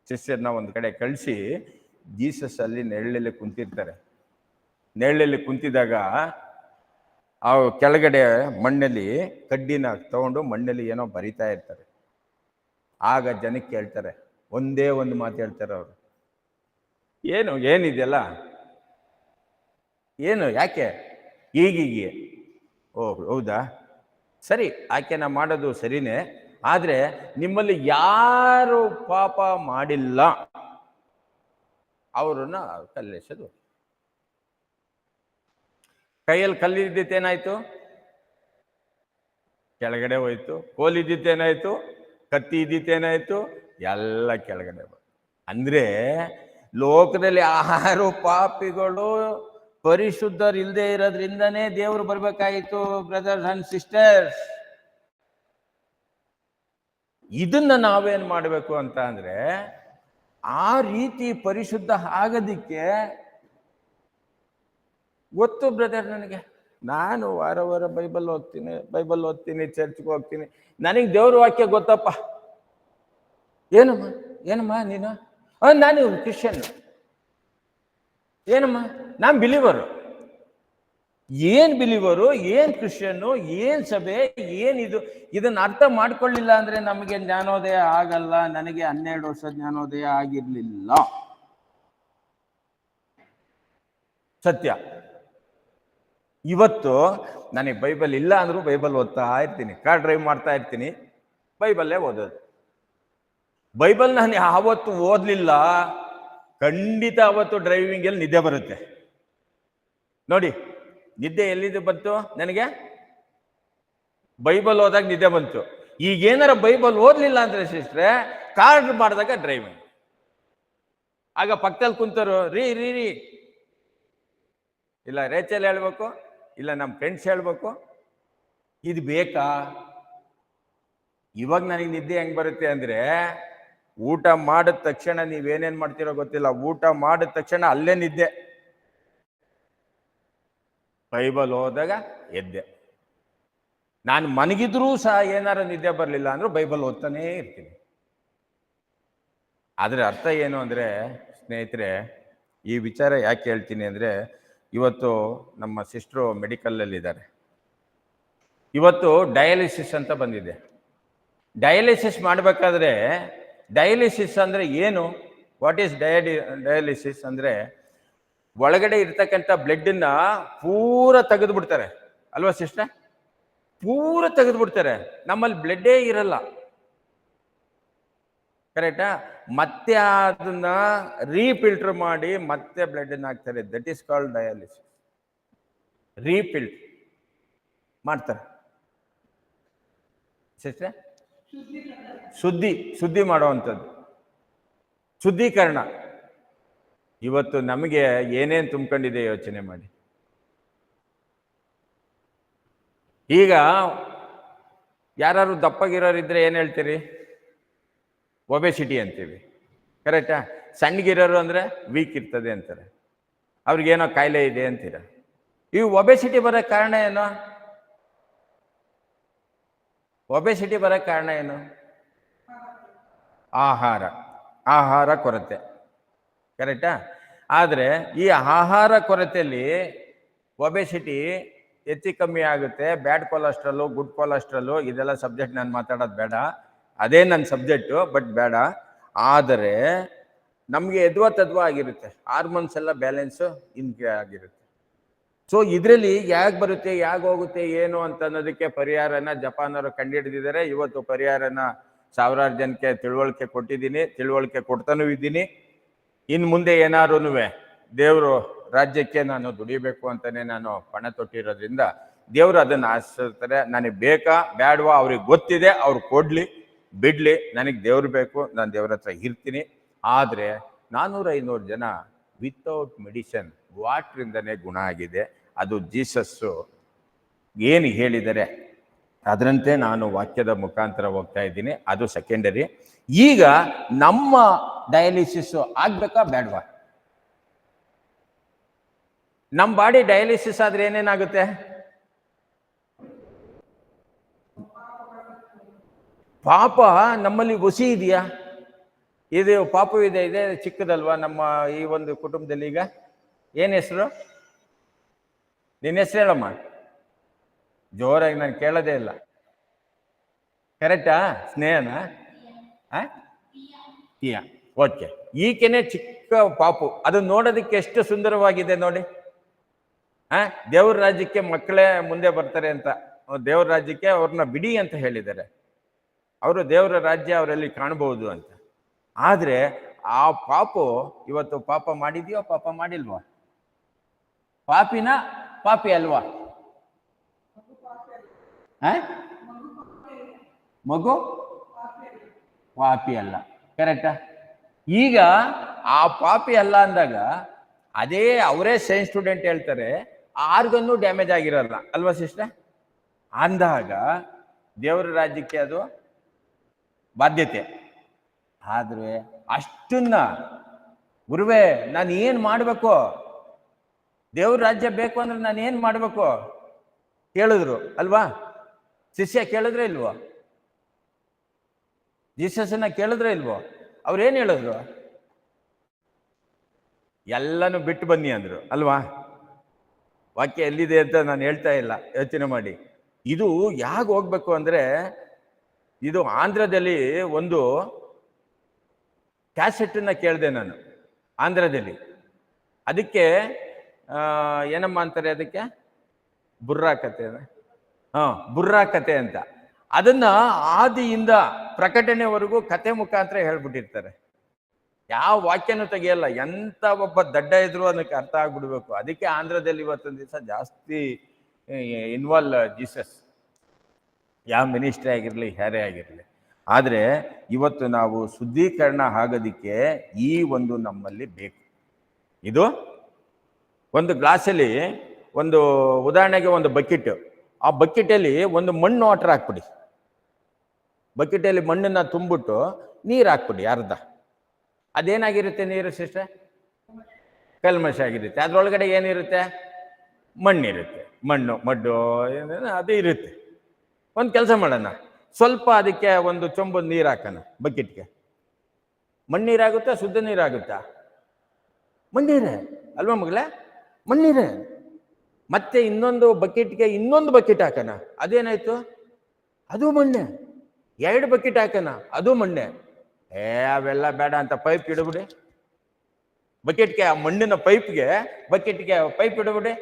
ಶಿಷ್ಯರನ್ನ ಒಂದು ಕಡೆ ಕಳಿಸಿ ಜೀಸಸ್ ಅಲ್ಲಿ ನೆರಳಲ್ಲಿ ಕುಂತಿರ್ತಾರೆ. ನೆರಳಲ್ಲಿ ಕುಂತಿದಾಗ ಆ ಕೆಳಗಡೆ ಮಣ್ಣಲ್ಲಿ ಕಡ್ಡಿನ ತಗೊಂಡು ಮಣ್ಣಲ್ಲಿ ಏನೋ ಬರಿತಾ ಇರ್ತಾರೆ. ಆಗ ಜನಕ್ಕೆ ಕೇಳ್ತಾರೆ, ಒಂದೇ ಒಂದು ಮಾತು ಹೇಳ್ತಾರೆ ಅವರು, ಏನಿದೆಯಲ್ಲ, ಏನು, ಯಾಕೆ ಹೀಗೀಗೆ? ಓ ಹೌದಾ, ಸರಿ, ಆಕೆನ ಮಾಡೋದು ಸರಿನೇ. ಆದರೆ ನಿಮ್ಮಲ್ಲಿ ಯಾರು ಪಾಪ ಮಾಡಿಲ್ಲ ಅವ್ರನ್ನ ಕಲ್ಲೆಸೆದು. ಕೈಯಲ್ಲಿ ಕಲ್ಲಿದ್ದೇನಾಯ್ತು? ಕೆಳಗಡೆ ಹೋಯ್ತು. ಕೋಲಿದ್ದೇನಾಯ್ತು? ಕತ್ತಿ ಇದ್ದಿತ್ತೇನಾಯ್ತು? ಎಲ್ಲ ಕೆಳಗಡೆ ಹೋಯ್ತು. ಅಂದ್ರೆ ಲೋಕದಲ್ಲಿ 6 ಪಾಪಿಗಳು ಪರಿಶುದ್ಧರು ಇಲ್ಲದೆ ಇರೋದ್ರಿಂದನೇ ದೇವರು ಬರ್ಬೇಕಾಯಿತು. ಬ್ರದರ್ಸ್ ಅಂಡ್ ಸಿಸ್ಟರ್ಸ್, ಇದನ್ನ ನಾವೇನ್ ಮಾಡಬೇಕು ಅಂತ ಅಂದ್ರೆ, ಆ ರೀತಿ ಪರಿಶುದ್ಧ ಆಗೋದಿಕ್ಕೆ ಗೊತ್ತು ಬ್ರದರ್. ನನಗೆ, ನಾನು ವಾರ ವಾರ ಬೈಬಲ್ ಓದ್ತೀನಿ, ಚರ್ಚ್ಗೆ ಹೋಗ್ತೀನಿ, ನನಗೆ ದೇವ್ರ ವಾಕ್ಯ ಗೊತ್ತಪ್ಪ. ಏನಮ್ಮ ನೀನು? ನಾನು ಕ್ರಿಶ್ಚಿಯನ್. ಏನಮ್ಮ? ನಾನು ಬಿಲೀವರು. ಏನ್ ಬಿಲೀವರು, ಏನ್ ಕ್ರಿಶ್ಚಿಯನ್ನು, ಏನ್ ಸಭೆ, ಏನಿದು? ಇದನ್ನ ಅರ್ಥ ಮಾಡ್ಕೊಳ್ಳಿಲ್ಲ ಅಂದ್ರೆ ನಮಗೆ ಜ್ಞಾನೋದಯ ಆಗಲ್ಲ. ನನಗೆ 12 ವರ್ಷ ಜ್ಞಾನೋದಯ ಆಗಿರ್ಲಿಲ್ಲ, ಸತ್ಯ. ಇವತ್ತು ನನಗೆ ಬೈಬಲ್ ಇಲ್ಲ ಅಂದ್ರೂ ಬೈಬಲ್ ಓದ್ತಾ ಇರ್ತೀನಿ, ಕಾರ್ ಡ್ರೈವ್ ಮಾಡ್ತಾ ಇರ್ತೀನಿ, ಬೈಬಲ್ಲೇ ಓದೋದು. ಬೈಬಲ್ ನಾನು ಯಾವತ್ತು ಓದ್ಲಿಲ್ಲ, ಖಂಡಿತ ಅವತ್ತು ಡ್ರೈವಿಂಗಲ್ಲಿ ನಿದ್ದೆ ಬರುತ್ತೆ. ನೋಡಿ, ನಿದ್ದೆ ಎಲ್ಲಿದ್ದು ಬಂತು ನನಗೆ? ಬೈಬಲ್ ಓದಾಗ ನಿದ್ದೆ ಬಂತು. ಈಗೇನಾರ ಬೈಬಲ್ ಓದ್ಲಿಲ್ಲ ಅಂದ್ರೆ ಸಿಸ್ಟ್ರೆ, ಕಾರ್ ಮಾಡಿದಾಗ ಡ್ರೈವಿಂಗ್. ಆಗ ಪಕ್ಕದಲ್ಲಿ ಕುಂತರು, ರೀ ಇಲ್ಲ ರೇಚಲ್ ಹೇಳ್ಬೇಕು, ಇಲ್ಲ ನಮ್ಮ ಫ್ರೆಂಡ್ಸ್ ಹೇಳ್ಬೇಕು, ಇದು ಬೇಕಾ? ಇವಾಗ ನನಗೆ ನಿದ್ದೆ ಹೆಂಗ್ ಬರುತ್ತೆ ಅಂದ್ರೆ, ಊಟ ಮಾಡಿದ ತಕ್ಷಣ ನೀವೇನೇನ್ ಮಾಡ್ತೀರೋ ಗೊತ್ತಿಲ್ಲ, ಊಟ ಮಾಡಿದ ತಕ್ಷಣ ಅಲ್ಲೇ ನಿದ್ದೆ. ಬೈಬಲ್ ಓದಾಗ ಎದ್ದೆ. ನಾನು ಮನಗಿದ್ರೂ ಸಹ ಏನಾರ ನಿದ್ದೆ ಬರಲಿಲ್ಲ ಅಂದ್ರೂ ಬೈಬಲ್ ಓದ್ತಾನೇ ಇರ್ತೀನಿ. ಆದ್ರೆ ಅರ್ಥ ಏನು ಅಂದ್ರೆ ಸ್ನೇಹಿತರೆ, ಈ ವಿಚಾರ ಯಾಕೆ ಹೇಳ್ತೀನಿ ಅಂದ್ರೆ, ಇವತ್ತು ನಮ್ಮ ಸಿಸ್ಟ್ರು ಮೆಡಿಕಲಲ್ಲಿ ಇದ್ದಾರೆ. ಇವತ್ತು ಡಯಾಲಿಸಿಸ್ ಅಂತ ಬಂದಿದೆ. ಡಯಾಲಿಸಿಸ್ ಮಾಡಬೇಕಾದ್ರೆ, ಡಯಾಲಿಸಿಸ್ ಅಂದ್ರೆ ಏನು? ವಾಟ್ ಈಸ್ ಡಯಾಲಿಸಿಸ್ ಅಂದ್ರೆ, ಒಳಗಡೆ ಇರ್ತಕ್ಕಂಥ ಬ್ಲಡ್ಡನ್ನ ಪೂರ ತೆಗೆದು ಬಿಡ್ತಾರೆ ಅಲ್ವಾ ಸಿಸ್ಟರ್? ಪೂರ ತೆಗೆದು ಬಿಡ್ತಾರೆ. ನಮ್ಮಲ್ಲಿ ಬ್ಲಡ್ಡೇ ಇರಲ್ಲ, ಕರೆಕ್ಟಾ? ಮತ್ತೆ ಅದನ್ನ ರೀಫಿಲ್ಟರ್ ಮಾಡಿ ಮತ್ತೆ ಬ್ಲಡ್ ಹಾಕ್ತಾರೆ. That is called dialysis. Refilter ಮಾಡ್ತಾರೆ ಸಿಸ್ಟರ್, ಶುದ್ಧಿ ಮಾಡುವಂಥದ್ದು, ಶುದ್ಧೀಕರಣ. ಇವತ್ತು ನಮಗೆ ಏನೇನು ತುಂಬಿಕೊಂಡಿದೆ ಯೋಚನೆ ಮಾಡಿ. ಈಗ ಯಾರು ದಪ್ಪಗಿರೋರಿದ್ರೆ ಏನ್ ಹೇಳ್ತೀರಿ? ಒಬೆಸಿಟಿ ಅಂತೀವಿ, ಕರೆಕ್ಟಾ? ಸಣ್ಣಗಿರೋರು ಅಂದರೆ ವೀಕ್ ಇರ್ತದೆ ಅಂತಾರೆ, ಅವ್ರಿಗೇನೋ ಕಾಯಿಲೆ ಇದೆ ಅಂತೀರ. ಈ ಒಬೆಸಿಟಿ ಬರೋಕ್ಕೆ ಕಾರಣ ಏನು? ಒಬೆಸಿಟಿ ಬರೋಕ್ಕೆ ಕಾರಣ ಏನು? ಆಹಾರ ಕೊರತೆ, ಕರೆಕ್ಟಾ? ಆದರೆ ಈ ಆಹಾರ ಕೊರತೆಯಲ್ಲಿ ಒಬೆಸಿಟಿ ಹೆಚ್ಚು ಕಮ್ಮಿ ಆಗುತ್ತೆ. ಬ್ಯಾಡ್ ಕೊಲೆಸ್ಟ್ರಾಲು, ಗುಡ್ ಕೊಲೆಸ್ಟ್ರಾಲು, ಇದೆಲ್ಲ ಸಬ್ಜೆಕ್ಟ್ ನಾನು ಮಾತಾಡೋದು ಬೇಡ, ಅದೇ ನನ್ನ ಸಬ್ಜೆಕ್ಟು, ಬಟ್ ಬೇಡ. ಆದರೆ ನಮಗೆ ಎದ್ವಾ ತದ್ವಾ ಆಗಿರುತ್ತೆ, ಹಾರ್ಮೋನ್ಸ್ ಎಲ್ಲ ಬ್ಯಾಲೆನ್ಸು ಹಿಂಗೆ ಆಗಿರುತ್ತೆ. ಸೊ ಇದರಲ್ಲಿ ಯಾಕೆ ಬರುತ್ತೆ, ಯಾಕೆ ಹೋಗುತ್ತೆ, ಏನು ಅಂತ ಅನ್ನೋದಕ್ಕೆ ಪರಿಹಾರನ ಜಪಾನವರು ಕಂಡುಹಿಡಿದಿದ್ದಾರೆ. ಇವತ್ತು ಪರಿಹಾರನ ಸಾವಿರಾರು ಜನಕ್ಕೆ ತಿಳುವಳಿಕೆ ಕೊಟ್ಟಿದ್ದೀನಿ, ತಿಳುವಳಿಕೆ ಕೊಡ್ತಾನೂ ಇದ್ದೀನಿ. ಇನ್ನು ಮುಂದೆ ಏನಾದ್ರು ದೇವರು ರಾಜ್ಯಕ್ಕೆ ನಾನು ದುಡಿಬೇಕು ಅಂತಲೇ ನಾನು ಪಣ ತೊಟ್ಟಿರೋದ್ರಿಂದ ದೇವರು ಅದನ್ನು ಆಶಿಸ್ತಾರೆ. ನನಗೆ ಬೇಕಾ ಬೇಡವಾ ಅವ್ರಿಗೆ ಗೊತ್ತಿದೆ, ಅವ್ರು ಕೊಡಲಿ ಬಿಡಲಿ, ನನಗೆ ದೇವ್ರು ಬೇಕು, ನಾನು ದೇವ್ರ ಹತ್ರ ಇರ್ತೀನಿ. ಆದರೆ 400-500 ಜನ ವಿತೌಟ್ ಮೆಡಿಸಿನ್ ವಾಟ್ರಿಂದನೇ ಗುಣ ಆಗಿದೆ. ಅದು ಜೀಸಸ್ಸು ಏನು ಹೇಳಿದರೆ ಅದರಂತೆ ನಾನು ವಾಕ್ಯದ ಮುಖಾಂತರ ಹೋಗ್ತಾ ಇದ್ದೀನಿ, ಅದು ಸೆಕೆಂಡರಿ. ಈಗ ನಮ್ಮ ಡಯಾಲಿಸಿಸ್ ಆಗ್ಬೇಕಾ ಬೇಡವಾ? ನಮ್ಮ ಬಾಡಿ ಡಯಾಲಿಸಿಸ್ ಆದ್ರೆ ಏನೇನಾಗುತ್ತೆ? ಪಾಪ ನಮ್ಮಲ್ಲಿ ಹುಸಿ ಇದೆಯಾ? ಇದು ಪಾಪವಿದೆ, ಇದೆ ಚಿಕ್ಕದಲ್ವಾ ನಮ್ಮ ಈ ಒಂದು ಕುಟುಂಬದಲ್ಲಿ? ಈಗ ಏನು ಹೆಸರು? ನಿನ್ನ ಹೆಸರು ಹೇಳಮ್ಮ, ಜೋರಾಗಿ ನಾನು ಕೇಳೋದೇ ಇಲ್ಲ. ಕರೆಕ್ಟಾ? ಸ್ನೇಹನಾ? ಪಿಯಾ, ಓಕೆ. ಈಕೆನೆ ಚಿಕ್ಕ ಪಾಪು, ಅದು ನೋಡೋದಕ್ಕೆ ಎಷ್ಟು ಸುಂದರವಾಗಿದೆ ನೋಡಿ. ದೇವ್ರ ರಾಜ್ಯಕ್ಕೆ ಮಕ್ಕಳೇ ಮುಂದೆ ಬರ್ತಾರೆ ಅಂತ, ದೇವ್ರ ರಾಜ್ಯಕ್ಕೆ ಅವ್ರನ್ನ ಬಿಡಿ ಅಂತ ಹೇಳಿದ್ದಾರೆ. ಅವರು ದೇವರ ರಾಜ್ಯ ಅವರಲ್ಲಿ ಕಾಣಬಹುದು ಅಂತ. ಆದರೆ ಆ ಪಾಪು ಇವತ್ತು ಪಾಪ ಮಾಡಿದ್ಯೋ, ಪಾಪ ಮಾಡಿಲ್ವಾ? ಪಾಪಿನ ಪಾಪಿ ಅಲ್ವಾ? ಮಗು ಪಾಪಿ ಅಲ್ಲ, ಕರೆಕ್ಟಾ? ಈಗ ಆ ಪಾಪಿ ಅಲ್ಲ ಅಂದಾಗ ಅದೇ ಅವರೇ ಸೈನ್ಸ್ ಸ್ಟೂಡೆಂಟ್ ಹೇಳ್ತಾರೆ ಆರ್ಗನ್ನು ಡ್ಯಾಮೇಜ್ ಆಗಿರಲ್ಲ ಅಲ್ವಾ ಸಿಸ್ಟರ್? ಅಂದಾಗ ದೇವರ ರಾಜ್ಯಕ್ಕೆ ಅದು ಬಾಧ್ಯತೆ. ಆದರೆ ಅಷ್ಟನ್ನ ಗುರುವೇ ನಾನು ಏನು ಮಾಡಬೇಕು, ದೇವ್ರ ರಾಜ್ಯ ಬೇಕು ಅಂದ್ರೆ ನಾನು ಏನು ಮಾಡಬೇಕು ಕೇಳಿದ್ರು ಅಲ್ವಾ? ಶಿಷ್ಯ ಕೇಳಿದ್ರೆ ಇಲ್ವೋ? ಜೀಸಸ್ನ ಕೇಳಿದ್ರೆ ಇಲ್ವೋ? ಅವ್ರೇನು ಹೇಳಿದ್ರು? ಎಲ್ಲನೂ ಬಿಟ್ಟು ಬನ್ನಿ ಅಂದ್ರು ಅಲ್ವಾ? ವಾಕ್ಯ ಎಲ್ಲಿದೆ ಅಂತ ನಾನು ಹೇಳ್ತಾ ಇಲ್ಲ, ಯೋಚನೆ ಮಾಡಿ. ಇದು ಯಾಕೆ ಹೋಗ್ಬೇಕು ಅಂದ್ರೆ, ಇದು ಆಂಧ್ರದಲ್ಲಿ ಒಂದು ಕ್ಯಾಸೆಟ್ಟನ್ನ ಕೇಳಿದೆ ನಾನು, ಆಂಧ್ರದಲ್ಲಿ. ಅದಕ್ಕೆ ಏನಮ್ಮ ಅಂತಾರೆ ಅದಕ್ಕೆ? ಬುರ್ರಾ ಕತೆ. ಬುರ್ರಾ ಕತೆ ಅಂತ. ಅದನ್ನ ಆದಿಯಿಂದ ಪ್ರಕಟಣೆವರೆಗೂ ಕತೆ ಮುಖಾಂತರ ಹೇಳ್ಬಿಟ್ಟಿರ್ತಾರೆ. ಯಾವ ವಾಕ್ಯನೂ ತೆಗಿಯಲ್ಲ. ಎಂತ ಒಬ್ಬ ದಡ್ಡ ಇದ್ರು ಅದಕ್ಕೆ ಅರ್ಥ ಆಗ್ಬಿಡ್ಬೇಕು. ಅದಕ್ಕೆ ಆಂಧ್ರದಲ್ಲಿ ಇವತ್ತೊಂದು ದಿವಸ ಜಾಸ್ತಿ ಇನ್ವಾಲ್ವ್ ಜೀಸಸ್, ಯಾವ ಮಿನಿಸ್ಟ್ರಿ ಆಗಿರಲಿ, ಯಾರೇ ಆಗಿರಲಿ. ಆದರೆ ಇವತ್ತು ನಾವು ಶುದ್ಧೀಕರಣ ಆಗೋದಕ್ಕೆ ಈ ಒಂದು ನಮ್ಮಲ್ಲಿ ಬೇಕು. ಇದು ಒಂದು ಗ್ಲಾಸಲ್ಲಿ ಒಂದು ಉದಾಹರಣೆಗೆ ಒಂದು ಬಕೆಟ್, ಆ ಬಕೆಟಲ್ಲಿ ಒಂದು ಮಣ್ಣು ವಾಟರ್ ಹಾಕ್ಬಿಡಿ. ಬಕೆಟಲ್ಲಿ ಮಣ್ಣನ್ನ ತುಂಬಿಟ್ಟು ನೀರು ಹಾಕ್ಬಿಡಿ ಅರ್ಧ. ಅದೇನಾಗಿರುತ್ತೆ ನೀರು ಸಿಸ್ಟರ್? ಕಲ್ಮಶ ಆಗಿರುತ್ತೆ. ಅದ್ರೊಳಗಡೆ ಏನಿರುತ್ತೆ? ಮಣ್ಣಿರುತ್ತೆ. ಮಡ್ಡು ಅದು ಇರುತ್ತೆ. ಒಂದು ಕೆಲಸ ಮಾಡೋಣ, ಸ್ವಲ್ಪ ಅದಕ್ಕೆ ಒಂದು ಚೊಂಬು ನೀರು ಹಾಕೋಣ ಬಕೆಟ್ಗೆ. ಮಣ್ಣೀರಾಗುತ್ತಾ ಶುದ್ಧ ನೀರಾಗುತ್ತಾ? ಮಣ್ಣೀರೇ ಅಲ್ವಾ ಮಗಳೇ? ಮಣ್ಣೀರೇ. ಮತ್ತೆ ಇನ್ನೊಂದು ಬಕೆಟ್ಗೆ ಇನ್ನೊಂದು ಬಕೆಟ್ ಹಾಕೋಣ, ಅದೇನಾಯ್ತು? ಅದು ಮಣ್ಣೆ. 2 ಬಕೆಟ್ ಹಾಕೋಣ, ಅದು ಮಣ್ಣೆ. ಅವೆಲ್ಲ ಬೇಡ ಅಂತ ಪೈಪ್ ಇಡಬಿಡಿ ಬಕೆಟ್ಗೆ. ಆ ಮಣ್ಣಿನ ಪೈಪ್ಗೆ ಬಕೆಟ್ಗೆ ಪೈಪ್ ಇಡಬಿಡಿ.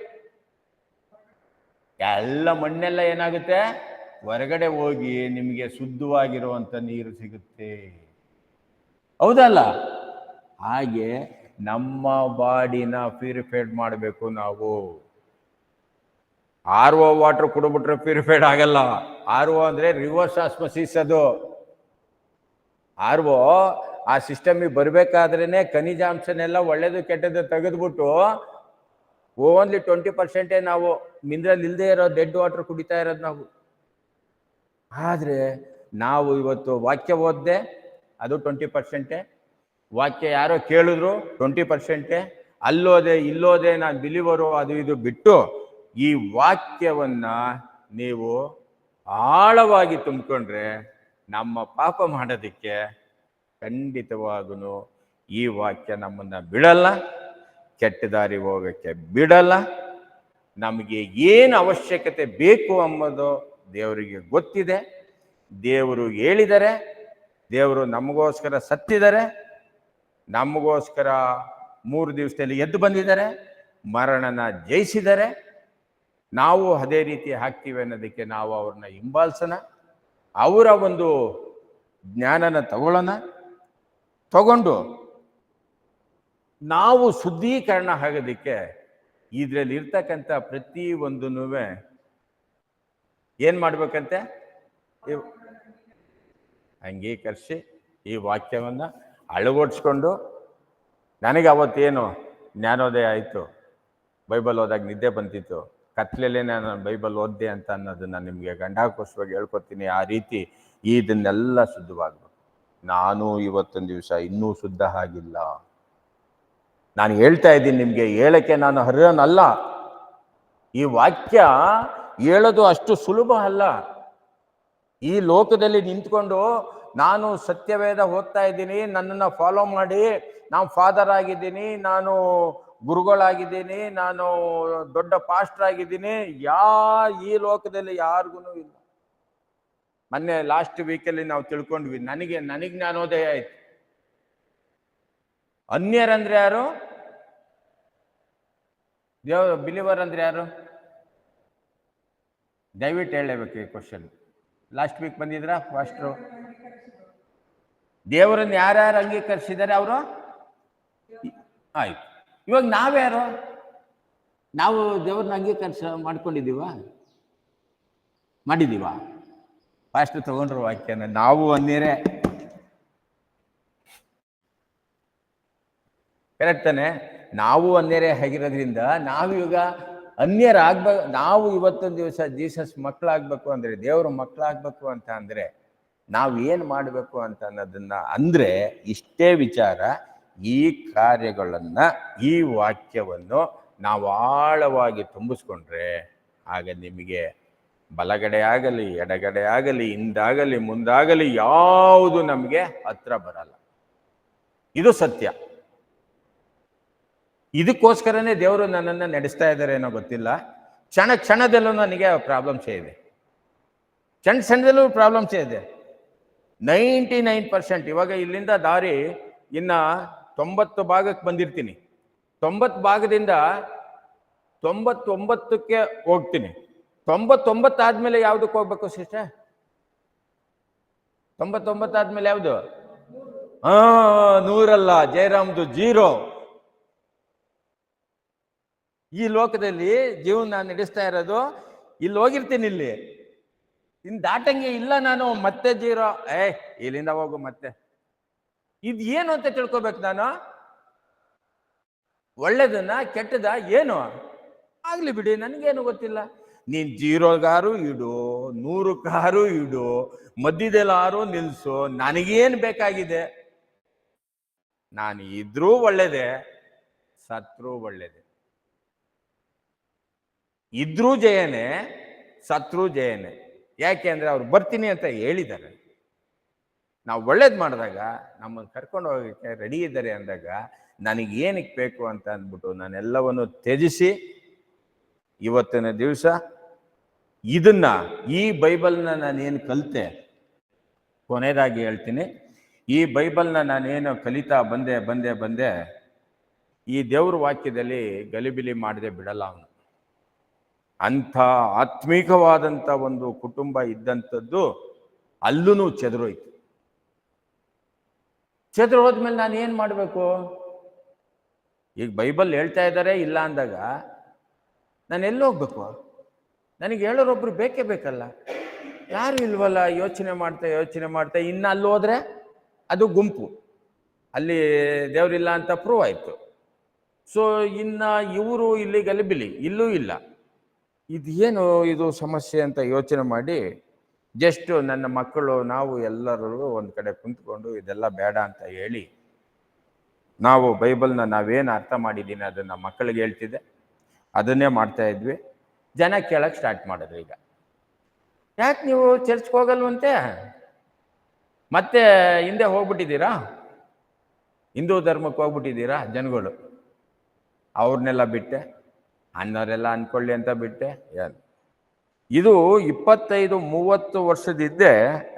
ಎಲ್ಲ ಮಣ್ಣೆಲ್ಲ ಏನಾಗುತ್ತೆ? ಹೊರಗಡೆ ಹೋಗಿ ನಿಮಗೆ ಶುದ್ಧವಾಗಿರುವಂತ ನೀರು ಸಿಗುತ್ತೆ. ಹೌದಲ್ಲ? ಹಾಗೆ ನಮ್ಮ ಬಾಡಿನ ಪ್ಯೂರಿಫೈಡ್ ಮಾಡಬೇಕು ನಾವು. RO ವಾಟರ್ ಕುಡಿಬಿಟ್ರೆ ಪ್ಯೂರಿಫೈಡ್ ಆಗಲ್ಲ. RO ಅಂದ್ರೆ ರಿವರ್ಸ್ ಆಸ್ಮೋಸಿಸ್. ಅದು RO ಆ ಸಿಸ್ಟಮಿಗೆ ಬರಬೇಕಾದ್ರೇನೆ ಖನಿಜಾಂಶನೆಲ್ಲ ಒಳ್ಳೇದು ಕೆಟ್ಟದ್ದು ತೆಗೆದ್ಬಿಟ್ಟು ಓನ್ಲಿ 20% ನಾವು ಮಿನರಲ್ ಇಲ್ಲದೆ ಇರೋ ಡೆಡ್ ವಾಟರ್ ಕುಡಿತಾ ಇರೋದು ನಾವು. ಆದರೆ ನಾವು ಇವತ್ತು ವಾಕ್ಯ ಓದ್ದೆ ಅದು 20%. ವಾಕ್ಯ ಯಾರೋ ಕೇಳಿದ್ರು 20%. ಅಲ್ಲೋದೆ ಇಲ್ಲೋದೆ ನಾನು ಬಿಲಿವರು ಅದು ಇದು ಬಿಟ್ಟು ಈ ವಾಕ್ಯವನ್ನ ನೀವು ಆಳವಾಗಿ ತುಂಬಿಕೊಂಡ್ರೆ ನಮ್ಮ ಪಾಪ ಮಾಡೋದಕ್ಕೆ ಖಂಡಿತವಾಗೂ ಈ ವಾಕ್ಯ ನಮ್ಮನ್ನ ಬಿಡಲ್ಲ, ಕೆಟ್ಟ ದಾರಿ ಹೋಗಕ್ಕೆ ಬಿಡಲ್ಲ. ನಮಗೆ ಏನು ಅವಶ್ಯಕತೆ ಬೇಕು ಎಂಬುದು ದೇವರಿಗೆ ಗೊತ್ತಿದೆ. ದೇವರು ಹೇಳಿದ್ದಾರೆ, ದೇವರು ನಮಗೋಸ್ಕರ ಸತ್ತಿದ್ದಾರೆ, ನಮಗೋಸ್ಕರ 3 ದಿವಸದಲ್ಲಿ ಎದ್ದು ಬಂದಿದ್ದಾರೆ, ಮರಣನ ಜಯಿಸಿದ್ದಾರೆ. ನಾವು ಅದೇ ರೀತಿ ಆಗ್ತೀವಿ ಅನ್ನೋದಕ್ಕೆ ನಾವು ಅವ್ರನ್ನ ಹಿಂಬಾಲಿಸೋಣ, ಅವರ ಒಂದು ಜ್ಞಾನನ ತಗೊಂಡು ನಾವು ಶುದ್ಧೀಕರಣ ಆಗೋದಕ್ಕೆ ಇದರಲ್ಲಿ ಇರ್ತಕ್ಕಂಥ ಪ್ರತಿ ಒಂದೂ ಏನು ಮಾಡ್ಬೇಕಂತೆ, ಅಂಗೀಕರಿಸಿ ಈ ವಾಕ್ಯವನ್ನು ಅಳವಡಿಸ್ಕೊಂಡು, ನನಗೆ ಅವತ್ತೇನು ಜ್ಞಾನೋದಯ ಆಯಿತು, ಬೈಬಲ್ ಓದಾಗ ನಿದ್ದೆ ಬಂತಿತ್ತು, ಕತ್ಲೆಲ್ಲೇ ನಾನು ಬೈಬಲ್ ಓದ್ದೆ ಅಂತ ಅನ್ನೋದನ್ನು ನಿಮಗೆ ಗಂಡಾಕೋಶವಾಗಿ ಹೇಳ್ಕೊತೀನಿ. ಆ ರೀತಿ ಇದನ್ನೆಲ್ಲ ಶುದ್ಧವಾಗಬೇಕು. ನಾನು ಇವತ್ತೊಂದು ದಿವಸ ಇನ್ನೂ ಶುದ್ಧ ಆಗಿಲ್ಲ. ನಾನು ಹೇಳ್ತಾ ಇದ್ದೀನಿ ನಿಮಗೆ, ಹೇಳಕ್ಕೆ ನಾನು ಅರ್ಹನಲ್ಲ. ಈ ವಾಕ್ಯ ಹೇಳೋದು ಅಷ್ಟು ಸುಲಭ ಅಲ್ಲ. ಈ ಲೋಕದಲ್ಲಿ ನಿಂತ್ಕೊಂಡು ನಾನು ಸತ್ಯವೇದ ಓದ್ತಾ ಇದ್ದೀನಿ, ನನ್ನನ್ನು ಫಾಲೋ ಮಾಡಿ, ನಾನು ಫಾದರ್ ಆಗಿದ್ದೀನಿ, ನಾನು ಗುರುಗಳಾಗಿದ್ದೀನಿ, ನಾನು ದೊಡ್ಡ ಪಾಸ್ಟರ್ ಆಗಿದ್ದೀನಿ, ಈ ಲೋಕದಲ್ಲಿ ಯಾರಿಗೂ ಇಲ್ಲ. ಮೊನ್ನೆ ಲಾಸ್ಟ್ ವೀಕಲ್ಲಿ ನಾವು ತಿಳ್ಕೊಂಡ್ವಿ, ನನಗೆ ಜ್ಞಾನೋದಯ ಆಯ್ತು. ಅನ್ಯರಂದ್ರೆ ಯಾರು? ಬಿಲಿವರ್ ಅಂದ್ರೆ ಯಾರು? ದಯವಿಟ್ಟು ಹೇಳಬೇಕು ಈ ಕ್ವಶನ್. ಲಾಸ್ಟ್ ವೀಕ್ ಬಂದಿದ್ರ ಫಾಸ್ಟ್ರು? ದೇವರನ್ನು ಯಾರ್ಯಾರು ಅಂಗೀಕರಿಸಿದ್ದಾರೆ ಅವರು? ಆಯ್ತು. ಇವಾಗ ನಾವ್ಯಾರು? ನಾವು ದೇವ್ರನ್ನ ಮಾಡಿದೀವ? ಫಾಸ್ಟ್ ತಗೊಂಡ್ರು ವಾಕ್ಯನ. ನಾವು ಅನ್ನೀರೇ, ಕರೆಕ್ಟ್ ತಾನೆ? ನಾವು ಅನ್ಯರೇ ಆಗಿರೋದ್ರಿಂದ ನಾವೀಗ ಅನ್ಯರಾಗ್ಬೇಕು. ನಾವು ಇವತ್ತೊಂದು ದಿವಸ ಜೀಸಸ್ ಮಕ್ಕಳಾಗಬೇಕು ಅಂದರೆ, ದೇವ್ರ ಮಕ್ಕಳಾಗಬೇಕು ಅಂತ ಅಂದರೆ ನಾವು ಏನು ಮಾಡಬೇಕು ಅಂತ ಅನ್ನೋದನ್ನ ಅಂದರೆ ಇಷ್ಟೇ ವಿಚಾರ. ಈ ಕಾರ್ಯಗಳನ್ನು, ಈ ವಾಕ್ಯವನ್ನು ನಾವು ಆಳವಾಗಿ ತುಂಬಿಸ್ಕೊಂಡ್ರೆ ಆಗ ನಿಮಗೆ ಬಲಗಡೆ ಆಗಲಿ ಎಡಗಡೆ ಆಗಲಿ ಹಿಂದಾಗಲಿ ಮುಂದಾಗಲಿ ಯಾವುದು ನಮಗೆ ಹತ್ರ ಬರಲ್ಲ. ಇದು ಸತ್ಯ. ಇದಕ್ಕೋಸ್ಕರನೇ ದೇವರು ನನ್ನನ್ನು ನಡೆಸ್ತಾ ಇದ್ದಾರೆ ಏನೋ ಗೊತ್ತಿಲ್ಲ. ಕ್ಷಣದಲ್ಲೂ ನನಗೆ ಪ್ರಾಬ್ಲಮ್ಸೇ ಇದೆ. ಸಣ್ಣದಲ್ಲೂ ಪ್ರಾಬ್ಲಮ್ಸೇ ಇದೆ. 99%. ಇವಾಗ ಇಲ್ಲಿಂದ ದಾರಿ ಇನ್ನು 90 ಭಾಗಕ್ಕೆ ಬಂದಿರ್ತೀನಿ. 90 ಭಾಗದಿಂದ 99ಕ್ಕೆ ಹೋಗ್ತೀನಿ. 99 ಆದ್ಮೇಲೆ ಯಾವುದಕ್ಕೆ ಹೋಗ್ಬೇಕು ಸಿಸ್ಟರ್? 99 ಆದ್ಮೇಲೆ ಯಾವುದು? 100 ಅಲ್ಲ, ಜಯರಾಮ್ದು 0. ಈ ಲೋಕದಲ್ಲಿ ಜೀವನ ನಡೆಸ್ತಾ ಇರೋದು, ಇಲ್ಲಿ ಹೋಗಿರ್ತೀನಿ, ಇಲ್ಲಿ ಇನ್ನು ದಾಟಂಗೆ ಇಲ್ಲ ನಾನು. ಮತ್ತೆ 0. ಇಲ್ಲಿಂದ ಹೋಗು ಮತ್ತೆ. ಇದು ಏನು ಅಂತ ತಿಳ್ಕೊಬೇಕು ನಾನು. ಒಳ್ಳೇದನ್ನ ಕೆಟ್ಟದ ಏನು ಆಗ್ಲಿ ಬಿಡಿ, ನನಗೇನು ಗೊತ್ತಿಲ್ಲ. ನೀನ್ 0ಗಾರು ಇಡು, 100ಕ್ಕಾರು ಇಡು, ಮಧ್ಯದಲ್ಲಾರು ನಿಲ್ಸು, ನನಗೇನು ಬೇಕಾಗಿದೆ. ನಾನು ಇದ್ರೂ ಒಳ್ಳೇದೆ, ಸತ್ರೂ ಒಳ್ಳೇದೆ. ಇದ್ರೂ ಜಯನೇ, ಸತ್ರೂ ಜಯನೇ. ಯಾಕೆ ಅಂದ್ರೆ ಅವ್ರು ಬರ್ತೀನಿ ಅಂತ ಹೇಳಿದ್ದಾರೆ. ನಾವು ಒಳ್ಳೇದು ಮಾಡಿದಾಗ ನಮ್ಮನ್ನು ಕರ್ಕೊಂಡು ಹೋಗೋಕ್ಕೆ ರೆಡಿ ಇದ್ದಾರೆ ಅಂದಾಗ ನನಗೇನಕ್ಕೆ ಬೇಕು ಅಂತ ಅಂದ್ಬಿಟ್ಟು ನಾನೆಲ್ಲವನ್ನು ತ್ಯಜಿಸಿ ಇವತ್ತಿನ ದಿವಸ ಈ ಬೈಬಲ್ನ ನಾನೇನು ಕಲಿತೆ, ಕೊನೆಯದಾಗಿ ಹೇಳ್ತೀನಿ, ಈ ಬೈಬಲ್ನ ನಾನೇನು ಕಲಿತಾ ಬಂದೆ ಈ ದೇವ್ರ ವಾಕ್ಯದಲ್ಲಿ ಗಲಿಬಿಲಿ ಮಾಡದೆ ಬಿಡಲ್ಲ ಅವನು. ಅಂಥ ಆತ್ಮೀಕವಾದಂಥ ಒಂದು ಕುಟುಂಬ ಇದ್ದಂಥದ್ದು ಅಲ್ಲೂ ಚೆದರೋಯ್ತು. ಹೋದ್ಮೇಲೆ ನಾನು ಏನು ಮಾಡಬೇಕು? ಈಗ ಬೈಬಲ್ ಹೇಳ್ತಾ ಇದ್ದಾರೆ ಇಲ್ಲ ಅಂದಾಗ ನಾನು ಎಲ್ಲಿ ಹೋಗ್ಬೇಕು? ನನಗೆ ಹೇಳೋರೊಬ್ರು ಬೇಕೇ ಬೇಕಲ್ಲ. ಯಾರು ಇಲ್ವಲ್ಲ. ಯೋಚನೆ ಮಾಡ್ತಾ ಇನ್ನು ಅಲ್ಲಿ ಹೋದ್ರೆ ಅದು ಗುಂಪು, ಅಲ್ಲಿ ದೇವರಿಲ್ಲ ಅಂತ ಪ್ರೂವ್ ಆಯಿತು. ಸೊ ಇನ್ನು ಇವರು ಇಲ್ಲಿ ಗಲಿಬಿಲಿ, ಇಲ್ಲೂ ಇಲ್ಲ. ಇದೇನು ಇದು ಸಮಸ್ಯೆ ಅಂತ ಯೋಚನೆ ಮಾಡಿ ಜಸ್ಟ್ ನನ್ನ ಮಕ್ಕಳು ನಾವು ಎಲ್ಲರೂ ಒಂದು ಕಡೆ ಕುಂತ್ಕೊಂಡು ಇದೆಲ್ಲ ಬೇಡ ಅಂತ ಹೇಳಿ ನಾವು ಬೈಬಲ್ನ ನಾವೇನು ಅರ್ಥ ಮಾಡಿದ್ದೀನಿ ಅದನ್ನು ಮಕ್ಕಳಿಗೆ ಹೇಳ್ತಿದ್ದೆ, ಅದನ್ನೇ ಮಾಡ್ತಾ ಇದ್ವಿ. ಜನ ಕೇಳಕ್ಕೆ ಸ್ಟಾರ್ಟ್ ಮಾಡಿದ್ರು. ಈಗ ಯಾಕೆ ನೀವು ಚರ್ಚ್ಗೆ ಹೋಗಲ್ವಂತೆ, ಮತ್ತೆ ಹಿಂದೆ ಹೋಗ್ಬಿಟ್ಟಿದ್ದೀರಾ, ಹಿಂದೂ ಧರ್ಮಕ್ಕೆ ಹೋಗ್ಬಿಟ್ಟಿದ್ದೀರಾ ಜನಗಳು. ಅವ್ರನ್ನೆಲ್ಲ ಬಿಟ್ಟೆ, ಅನ್ನೋರೆಲ್ಲ ಅಂದ್ಕೊಳ್ಳಿ ಅಂತ ಬಿಟ್ಟೆ. ಇದು 25-30 ವರ್ಷದಿಂದೆ,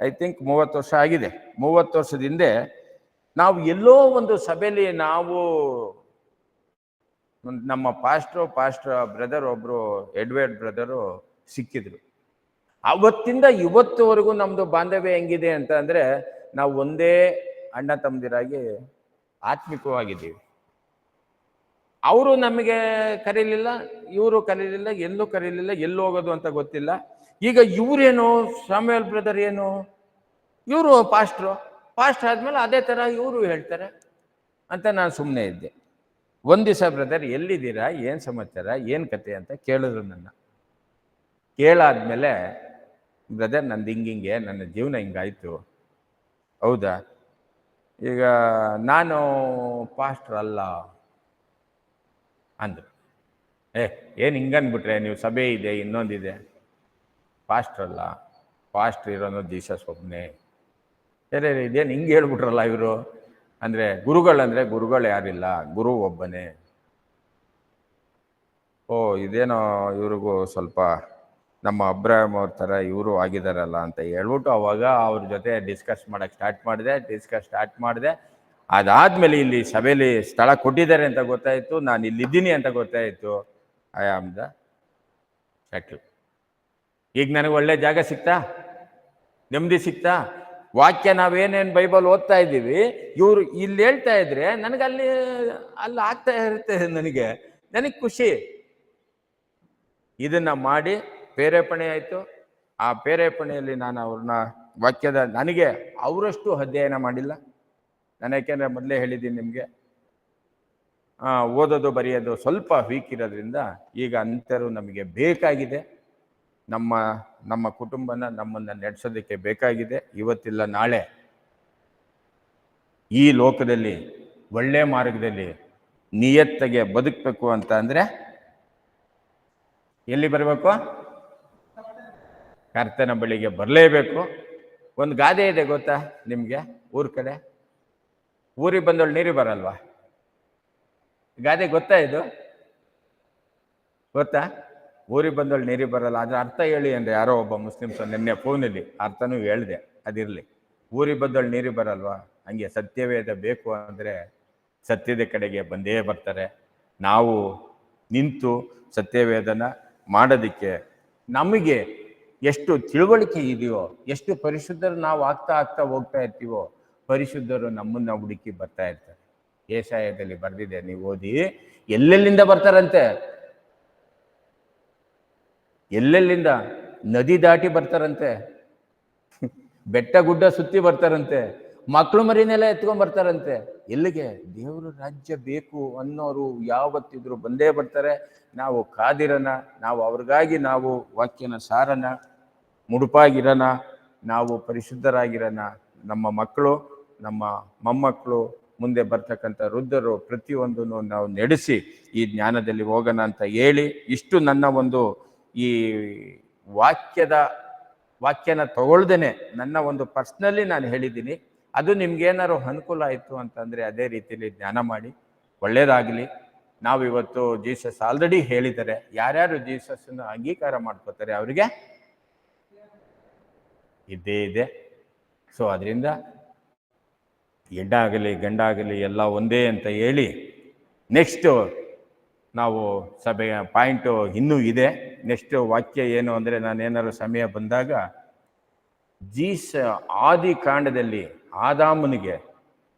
ಐ ಥಿಂಕ್ 30 ವರ್ಷ ಆಗಿದೆ. 30 ವರ್ಷದ ಹಿಂದೆ ನಾವು ಎಲ್ಲೋ ಒಂದು ಸಭೆಯಲ್ಲಿ ನಾವು ನಮ್ಮ ಪಾಸ್ಟರ್ ಬ್ರದರ್ ಒಬ್ರು ಎಡ್ವರ್ಡ್ ಬ್ರದರು ಸಿಕ್ಕಿದ್ರು. ಅವತ್ತಿಂದ ಇವತ್ತುವರೆಗೂ ನಮ್ದು ಬಾಂಧವ್ಯ ಹೆಂಗಿದೆ ಅಂತ ಅಂದ್ರೆ, ನಾವು ಒಂದೇ ಅಣ್ಣ ತಮ್ಮದಿರಾಗಿ ಆತ್ಮಿಕವಾಗಿದ್ದೀವಿ. ಅವರು ನಮಗೆ ಕರೀಲಿಲ್ಲ, ಇವರು ಕರೀಲಿಲ್ಲ, ಎಲ್ಲೂ ಕರೀಲಿಲ್ಲ, ಎಲ್ಲಿ ಹೋಗೋದು ಅಂತ ಗೊತ್ತಿಲ್ಲ. ಈಗ ಇವರೇನು ಸಾಮ್ಯುಯಲ್ ಬ್ರದರ್ ಏನು, ಇವರು ಪಾಸ್ಟ್ರು ಆದ್ಮೇಲೆ ಅದೇ ಥರ ಇವರು ಹೇಳ್ತಾರೆ ಅಂತ ನಾನು ಸುಮ್ಮನೆ ಇದ್ದೆ. ಒಂದು ದಿವಸ ಬ್ರದರ್ ಎಲ್ಲಿದ್ದೀರಾ, ಏನು ಸಮಾಚಾರ, ಏನು ಕತೆ ಅಂತ ಕೇಳಿದ್ರು ನನ್ನ. ಕೇಳಾದ್ಮೇಲೆ ಬ್ರದರ್ ನಂದು ಹಿಂಗೆ ನನ್ನ ಜೀವನ ಹಿಂಗಾಯ್ತು. ಹೌದಾ, ಈಗ ನಾನು ಪಾಸ್ಟ್ರ್ ಅಲ್ಲ ಅಂದರು. ಏನು ಹಿಂಗನ್ಬಿಟ್ರೆ ನೀವು, ಸಭೆ ಇದೆ, ಇನ್ನೊಂದಿದೆ, ಪಾಸ್ಟ್ರ್ ಅಲ್ಲ, ಪಾಸ್ಟ್ರ್ ಇರೋನು ಜೀಸಸ್ ಒಬ್ಬನೇ. ಸರಿ, ಇದೇನು ಹಿಂಗೆ ಹೇಳ್ಬಿಟ್ರಲ್ಲ ಇವರು ಅಂದರೆ, ಗುರುಗಳು ಯಾರಿಲ್ಲ, ಗುರು ಒಬ್ಬನೇ. ಓ, ಇದೇನೋ ಇವ್ರಿಗೂ ಸ್ವಲ್ಪ ನಮ್ಮ ಅಬ್ರಾಹಂ ಅವ್ರ ಥರ ಇವರು ಆಗಿದಾರಲ್ಲ ಅಂತ ಹೇಳ್ಬಿಟ್ಟು ಅವಾಗ ಅವ್ರ ಜೊತೆ ಡಿಸ್ಕಸ್ ಮಾಡೋಕ್ಕೆ ಸ್ಟಾರ್ಟ್ ಮಾಡಿದೆ. ಅದಾದಮೇಲೆ ಇಲ್ಲಿ ಸಭೆಯಲ್ಲಿ ಸ್ಥಳ ಕೊಟ್ಟಿದ್ದಾರೆ ಅಂತ ಗೊತ್ತಾಯಿತು, ನಾನು ಇಲ್ಲಿದ್ದೀನಿ ಅಂತ ಗೊತ್ತಾಯಿತು. I am the settle. ಈಗ ನನಗೆ ಒಳ್ಳೆ ಜಾಗ ಸಿಕ್ತಾ, ನೆಮ್ಮದಿ ಸಿಕ್ತಾ, ವಾಕ್ಯ ನಾವೇನೇನು ಬೈಬಲ್ ಓದ್ತಾ ಇದ್ದೀವಿ ಇವರು ಇಲ್ಲಿ ಹೇಳ್ತಾ ಇದ್ರೆ ನನಗೆ ಅಲ್ಲಿ ಆಗ್ತಾ ಇರುತ್ತೆ. ನನಗೆ ಖುಷಿ. ಇದನ್ನ ಮಾಡಿ ಪ್ರೇರೇಪಣೆ ಆಯಿತು. ಆ ಪ್ರೇರೇಪಣೆಯಲ್ಲಿ ನಾನು ಅವ್ರನ್ನ ವಾಕ್ಯದ ನನಗೆ ಅವರಷ್ಟು ಅಧ್ಯಯನ ಮಾಡಿಲ್ಲ ನಾನು, ಯಾಕೆಂದರೆ ಮೊದಲೇ ಹೇಳಿದ್ದೀನಿ ನಿಮಗೆ, ಓದೋದು ಬರೆಯೋದು ಸ್ವಲ್ಪ ವೀಕ್ ಇರೋದ್ರಿಂದ ಈಗ ಅಂಥರು ನಮಗೆ ಬೇಕಾಗಿದೆ. ನಮ್ಮ ಕುಟುಂಬನ ನಮ್ಮನ್ನು ನಡೆಸೋದಕ್ಕೆ ಬೇಕಾಗಿದೆ. ಇವತ್ತಿಲ್ಲ ನಾಳೆ ಈ ಲೋಕದಲ್ಲಿ ಒಳ್ಳೆ ಮಾರ್ಗದಲ್ಲಿ ನಿಯತ್ತಿಗೆ ಬದುಕಬೇಕು ಅಂತ ಅಂದರೆ ಎಲ್ಲಿ ಬರಬೇಕು? ಕರ್ತನ ಬಳಿಗೆ ಬರಲೇಬೇಕು. ಒಂದು ಗಾದೆ ಇದೆ ಗೊತ್ತಾ ನಿಮಗೆ, ಊರ ಕಡೆ, ಊರಿಗೆ ಬಂದವಳು ನೀರಿಗೆ ಬರಲ್ವಾ? ಗಾದೆ ಗೊತ್ತಾ? ಇದು ಗೊತ್ತಾ? ಊರಿಗೆ ಬಂದವಳು ನೀರಿಗೆ ಬರಲ್ಲ, ಅದ್ರ ಅರ್ಥ ಹೇಳಿ ಅಂದರೆ ಯಾರೋ ಒಬ್ಬ ಮುಸ್ಲಿಮ್ಸ್ ನಿನ್ನೆ ಫೋನಲ್ಲಿ ಅರ್ಥನೂ ಹೇಳಿದೆ, ಅದಿರಲಿ. ಊರಿಗೆ ಬಂದವಳು ನೀರಿಗೆ ಬರಲ್ವಾ? ಹಂಗೆ ಸತ್ಯವೇದ ಬೇಕು ಅಂದರೆ ಸತ್ಯದ ಕಡೆಗೆ ಬಂದೇ ಬರ್ತಾರೆ. ನಾವು ನಿಂತು ಸತ್ಯವೇದನ ಮಾಡೋದಕ್ಕೆ ನಮಗೆ ಎಷ್ಟು ತಿಳುವಳಿಕೆ ಇದೆಯೋ, ಎಷ್ಟು ಪರಿಶುದ್ಧರು ನಾವು ಆಗ್ತಾ ಹೋಗ್ತಾ ಇರ್ತೀವೋ, ಪರಿಶುದ್ಧರು ನಮ್ಮನ್ನ ಹುಡುಕಿ ಬರ್ತಾ ಇರ್ತಾರೆ. ಏಸಾಯದಲ್ಲಿ ಬರೆದಿದೆ, ನೀವು ಓದಿ. ಎಲ್ಲೆಲ್ಲಿಂದ ಬರ್ತಾರಂತೆ, ಎಲ್ಲೆಲ್ಲಿಂದ ನದಿ ದಾಟಿ ಬರ್ತಾರಂತೆ, ಬೆಟ್ಟ ಗುಡ್ಡ ಸುತ್ತಿ ಬರ್ತಾರಂತೆ, ಮಕ್ಕಳು ಮರಿನೆಲ್ಲ ಎತ್ಕೊಂಡ್ ಬರ್ತಾರಂತೆ. ಎಲ್ಲಿಗೆ? ದೇವರು ರಾಜ್ಯ ಬೇಕು ಅನ್ನೋರು ಯಾವತ್ತಿದ್ರು ಬಂದೇ ಬರ್ತಾರೆ. ನಾವು ಕಾದಿರೋಣ, ನಾವು ಅವ್ರಿಗಾಗಿ ನಾವು ವಾಕ್ಯನ ಸಾರನ, ಮುಡುಪಾಗಿರೋಣ, ನಾವು ಪರಿಶುದ್ಧರಾಗಿರೋಣ. ನಮ್ಮ ಮಕ್ಕಳು, ನಮ್ಮ ಮೊಮ್ಮಕ್ಕಳು, ಮುಂದೆ ಬರ್ತಕ್ಕಂಥ ವೃದ್ಧರು ಪ್ರತಿಯೊಂದನ್ನು ನಾವು ನಡೆಸಿ ಈ ಜ್ಞಾನದಲ್ಲಿ ಹೋಗೋಣ ಅಂತ ಹೇಳಿ, ಇಷ್ಟು ನನ್ನ ಒಂದು ಈ ವಾಕ್ಯನ ತಗೊಳ್ದೇನೆ ನನ್ನ ಒಂದು ಪರ್ಸ್ನಲಿ ನಾನು ಹೇಳಿದ್ದೀನಿ. ಅದು ನಿಮ್ಗೇನಾದ್ರು ಅನುಕೂಲ ಆಯಿತು ಅಂತಂದರೆ ಅದೇ ರೀತಿಯಲ್ಲಿ ಜ್ಞಾನ ಮಾಡಿ, ಒಳ್ಳೇದಾಗಲಿ. ನಾವು ಇವತ್ತು ಜೀಸಸ್ ಆಲ್ರೆಡಿ ಹೇಳಿದ್ದಾರೆ, ಯಾರ್ಯಾರು ಜೀಸಸ್ನ ಅಂಗೀಕಾರ ಮಾಡ್ಕೋತಾರೆ ಅವರಿಗೆ ಇದ್ದೇ ಇದೆ. ಸೊ ಅದರಿಂದ ಹೆಣ್ಣಾಗಲಿ ಗಂಡಾಗಲಿ ಎಲ್ಲ ಒಂದೇ ಅಂತ ಹೇಳಿ, ನೆಕ್ಸ್ಟು ನಾವು ಸಭೆಯ ಪಾಯಿಂಟು ಇನ್ನೂ ಇದೆ. ನೆಕ್ಸ್ಟ್ ವಾಕ್ಯ ಏನು ಅಂದರೆ, ನಾನೇನಾದ್ರು ಸಮಯ ಬಂದಾಗ, ಆದಿ ಕಾಂಡದಲ್ಲಿ ಆದಾಮನಿಗೆ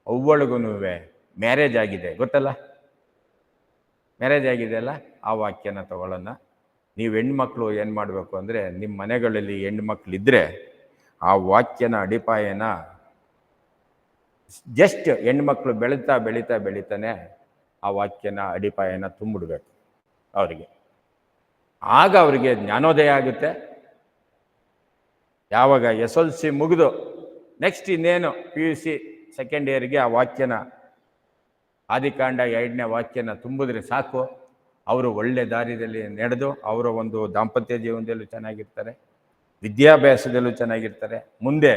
ಅವ್ವಳಿಗೂ ಮ್ಯಾರೇಜ್ ಆಗಿದೆ, ಗೊತ್ತಲ್ಲ? ಮ್ಯಾರೇಜ್ ಆಗಿದೆ ಅಲ್ಲ, ಆ ವಾಕ್ಯನ ತಗೊಳ್ಳೋಣ. ನೀವು ಹೆಣ್ಮಕ್ಳು ಏನು ಮಾಡಬೇಕು ಅಂದರೆ, ನಿಮ್ಮ ಮನೆಗಳಲ್ಲಿ ಹೆಣ್ಮಕ್ಳಿದ್ರೆ ಆ ವಾಕ್ಯನ ಅಡಿಪಾಯನ ಜಸ್ಟ್ ಹೆಣ್ಮಕ್ಳು ಬೆಳೀತಾನೆ ಆ ವಾಕ್ಯನ ಅಡಿಪಾಯನ ತುಂಬಿಡ್ಬೇಕು ಅವರಿಗೆ. ಆಗ ಅವರಿಗೆ ಜ್ಞಾನೋದಯ ಆಗುತ್ತೆ. ಯಾವಾಗ SLC ಮುಗಿದು ನೆಕ್ಸ್ಟ್ ಇನ್ನೇನು PUC ಸೆಕೆಂಡ್ ಇಯರ್ಗೆ ಆ ವಾಕ್ಯನ ಆದಿಕಾಂಡ 2ನೇ ವಾಕ್ಯನ ತುಂಬಿದ್ರೆ ಸಾಕು. ಅವರು ಒಳ್ಳೆ ದಾರಿಯಲ್ಲಿ ನಡೆದು ಅವರ ಒಂದು ದಾಂಪತ್ಯ ಜೀವನದಲ್ಲೂ ಚೆನ್ನಾಗಿರ್ತಾರೆ, ವಿದ್ಯಾಭ್ಯಾಸದಲ್ಲೂ ಚೆನ್ನಾಗಿರ್ತಾರೆ. ಮುಂದೆ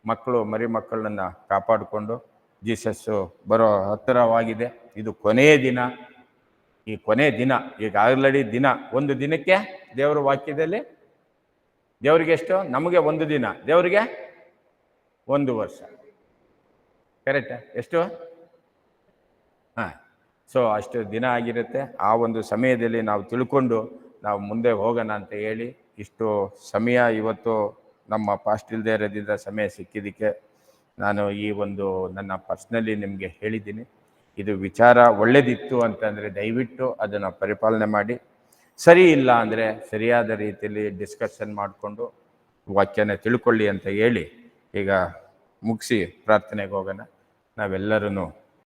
ಮಕ್ಕಳು ಮರಿ ಮಕ್ಕಳನ್ನ ಕಾಪಾಡಿಕೊಂಡು ಜೀಸಸ್ಸು ಬರೋ ಹತ್ತಿರವಾಗಿದೆ. ಇದು ಕೊನೆಯ ದಿನ. ಈ ಕೊನೆಯ ದಿನ ಈಗ ಆಲ್ರೆಡಿ ದಿನ, ಒಂದು ದಿನಕ್ಕೆ ದೇವರ ವಾಕ್ಯದಲ್ಲಿ ದೇವರಿಗೆ ಎಷ್ಟು? ನಮಗೆ ಒಂದು ದಿನ, ದೇವರಿಗೆ 1 ವರ್ಷ. ಕರೆಕ್ಟಾ? ಎಷ್ಟು? ಹಾಂ. ಸೊ ಅಷ್ಟು ದಿನ ಆಗಿರುತ್ತೆ. ಆ ಒಂದು ಸಮಯದಲ್ಲಿ ನಾವು ತಿಳ್ಕೊಂಡು ನಾವು ಮುಂದೆ ಹೋಗೋಣ ಅಂತ ಹೇಳಿ ಇಷ್ಟು ಸಮಯ ಇವತ್ತು ನಮ್ಮ ಪಾಸ್ಟ್ ಇಲ್ಲದೆ ಇರೋದ್ರಿಂದ ಸಮಯ ಸಿಕ್ಕಿದ್ದಕ್ಕೆ ನಾನು ಈ ಒಂದು ನನ್ನ ಪರ್ಸ್ನಲಿ ನಿಮಗೆ ಹೇಳಿದ್ದೀನಿ. ಇದು ವಿಚಾರ ಒಳ್ಳೆದಿತ್ತು ಅಂತಂದರೆ ದಯವಿಟ್ಟು ಅದನ್ನು ಪರಿಪಾಲನೆ ಮಾಡಿ. ಸರಿ ಇಲ್ಲ ಅಂದರೆ ಸರಿಯಾದ ರೀತಿಯಲ್ಲಿ ಡಿಸ್ಕಷನ್ ಮಾಡಿಕೊಂಡು ವಾಕ್ಯನ ತಿಳ್ಕೊಳ್ಳಿ ಅಂತ ಹೇಳಿ ಈಗ ಮುಗಿಸಿ ಪ್ರಾರ್ಥನೆಗೆ ಹೋಗೋಣ. ನಾವೆಲ್ಲರೂ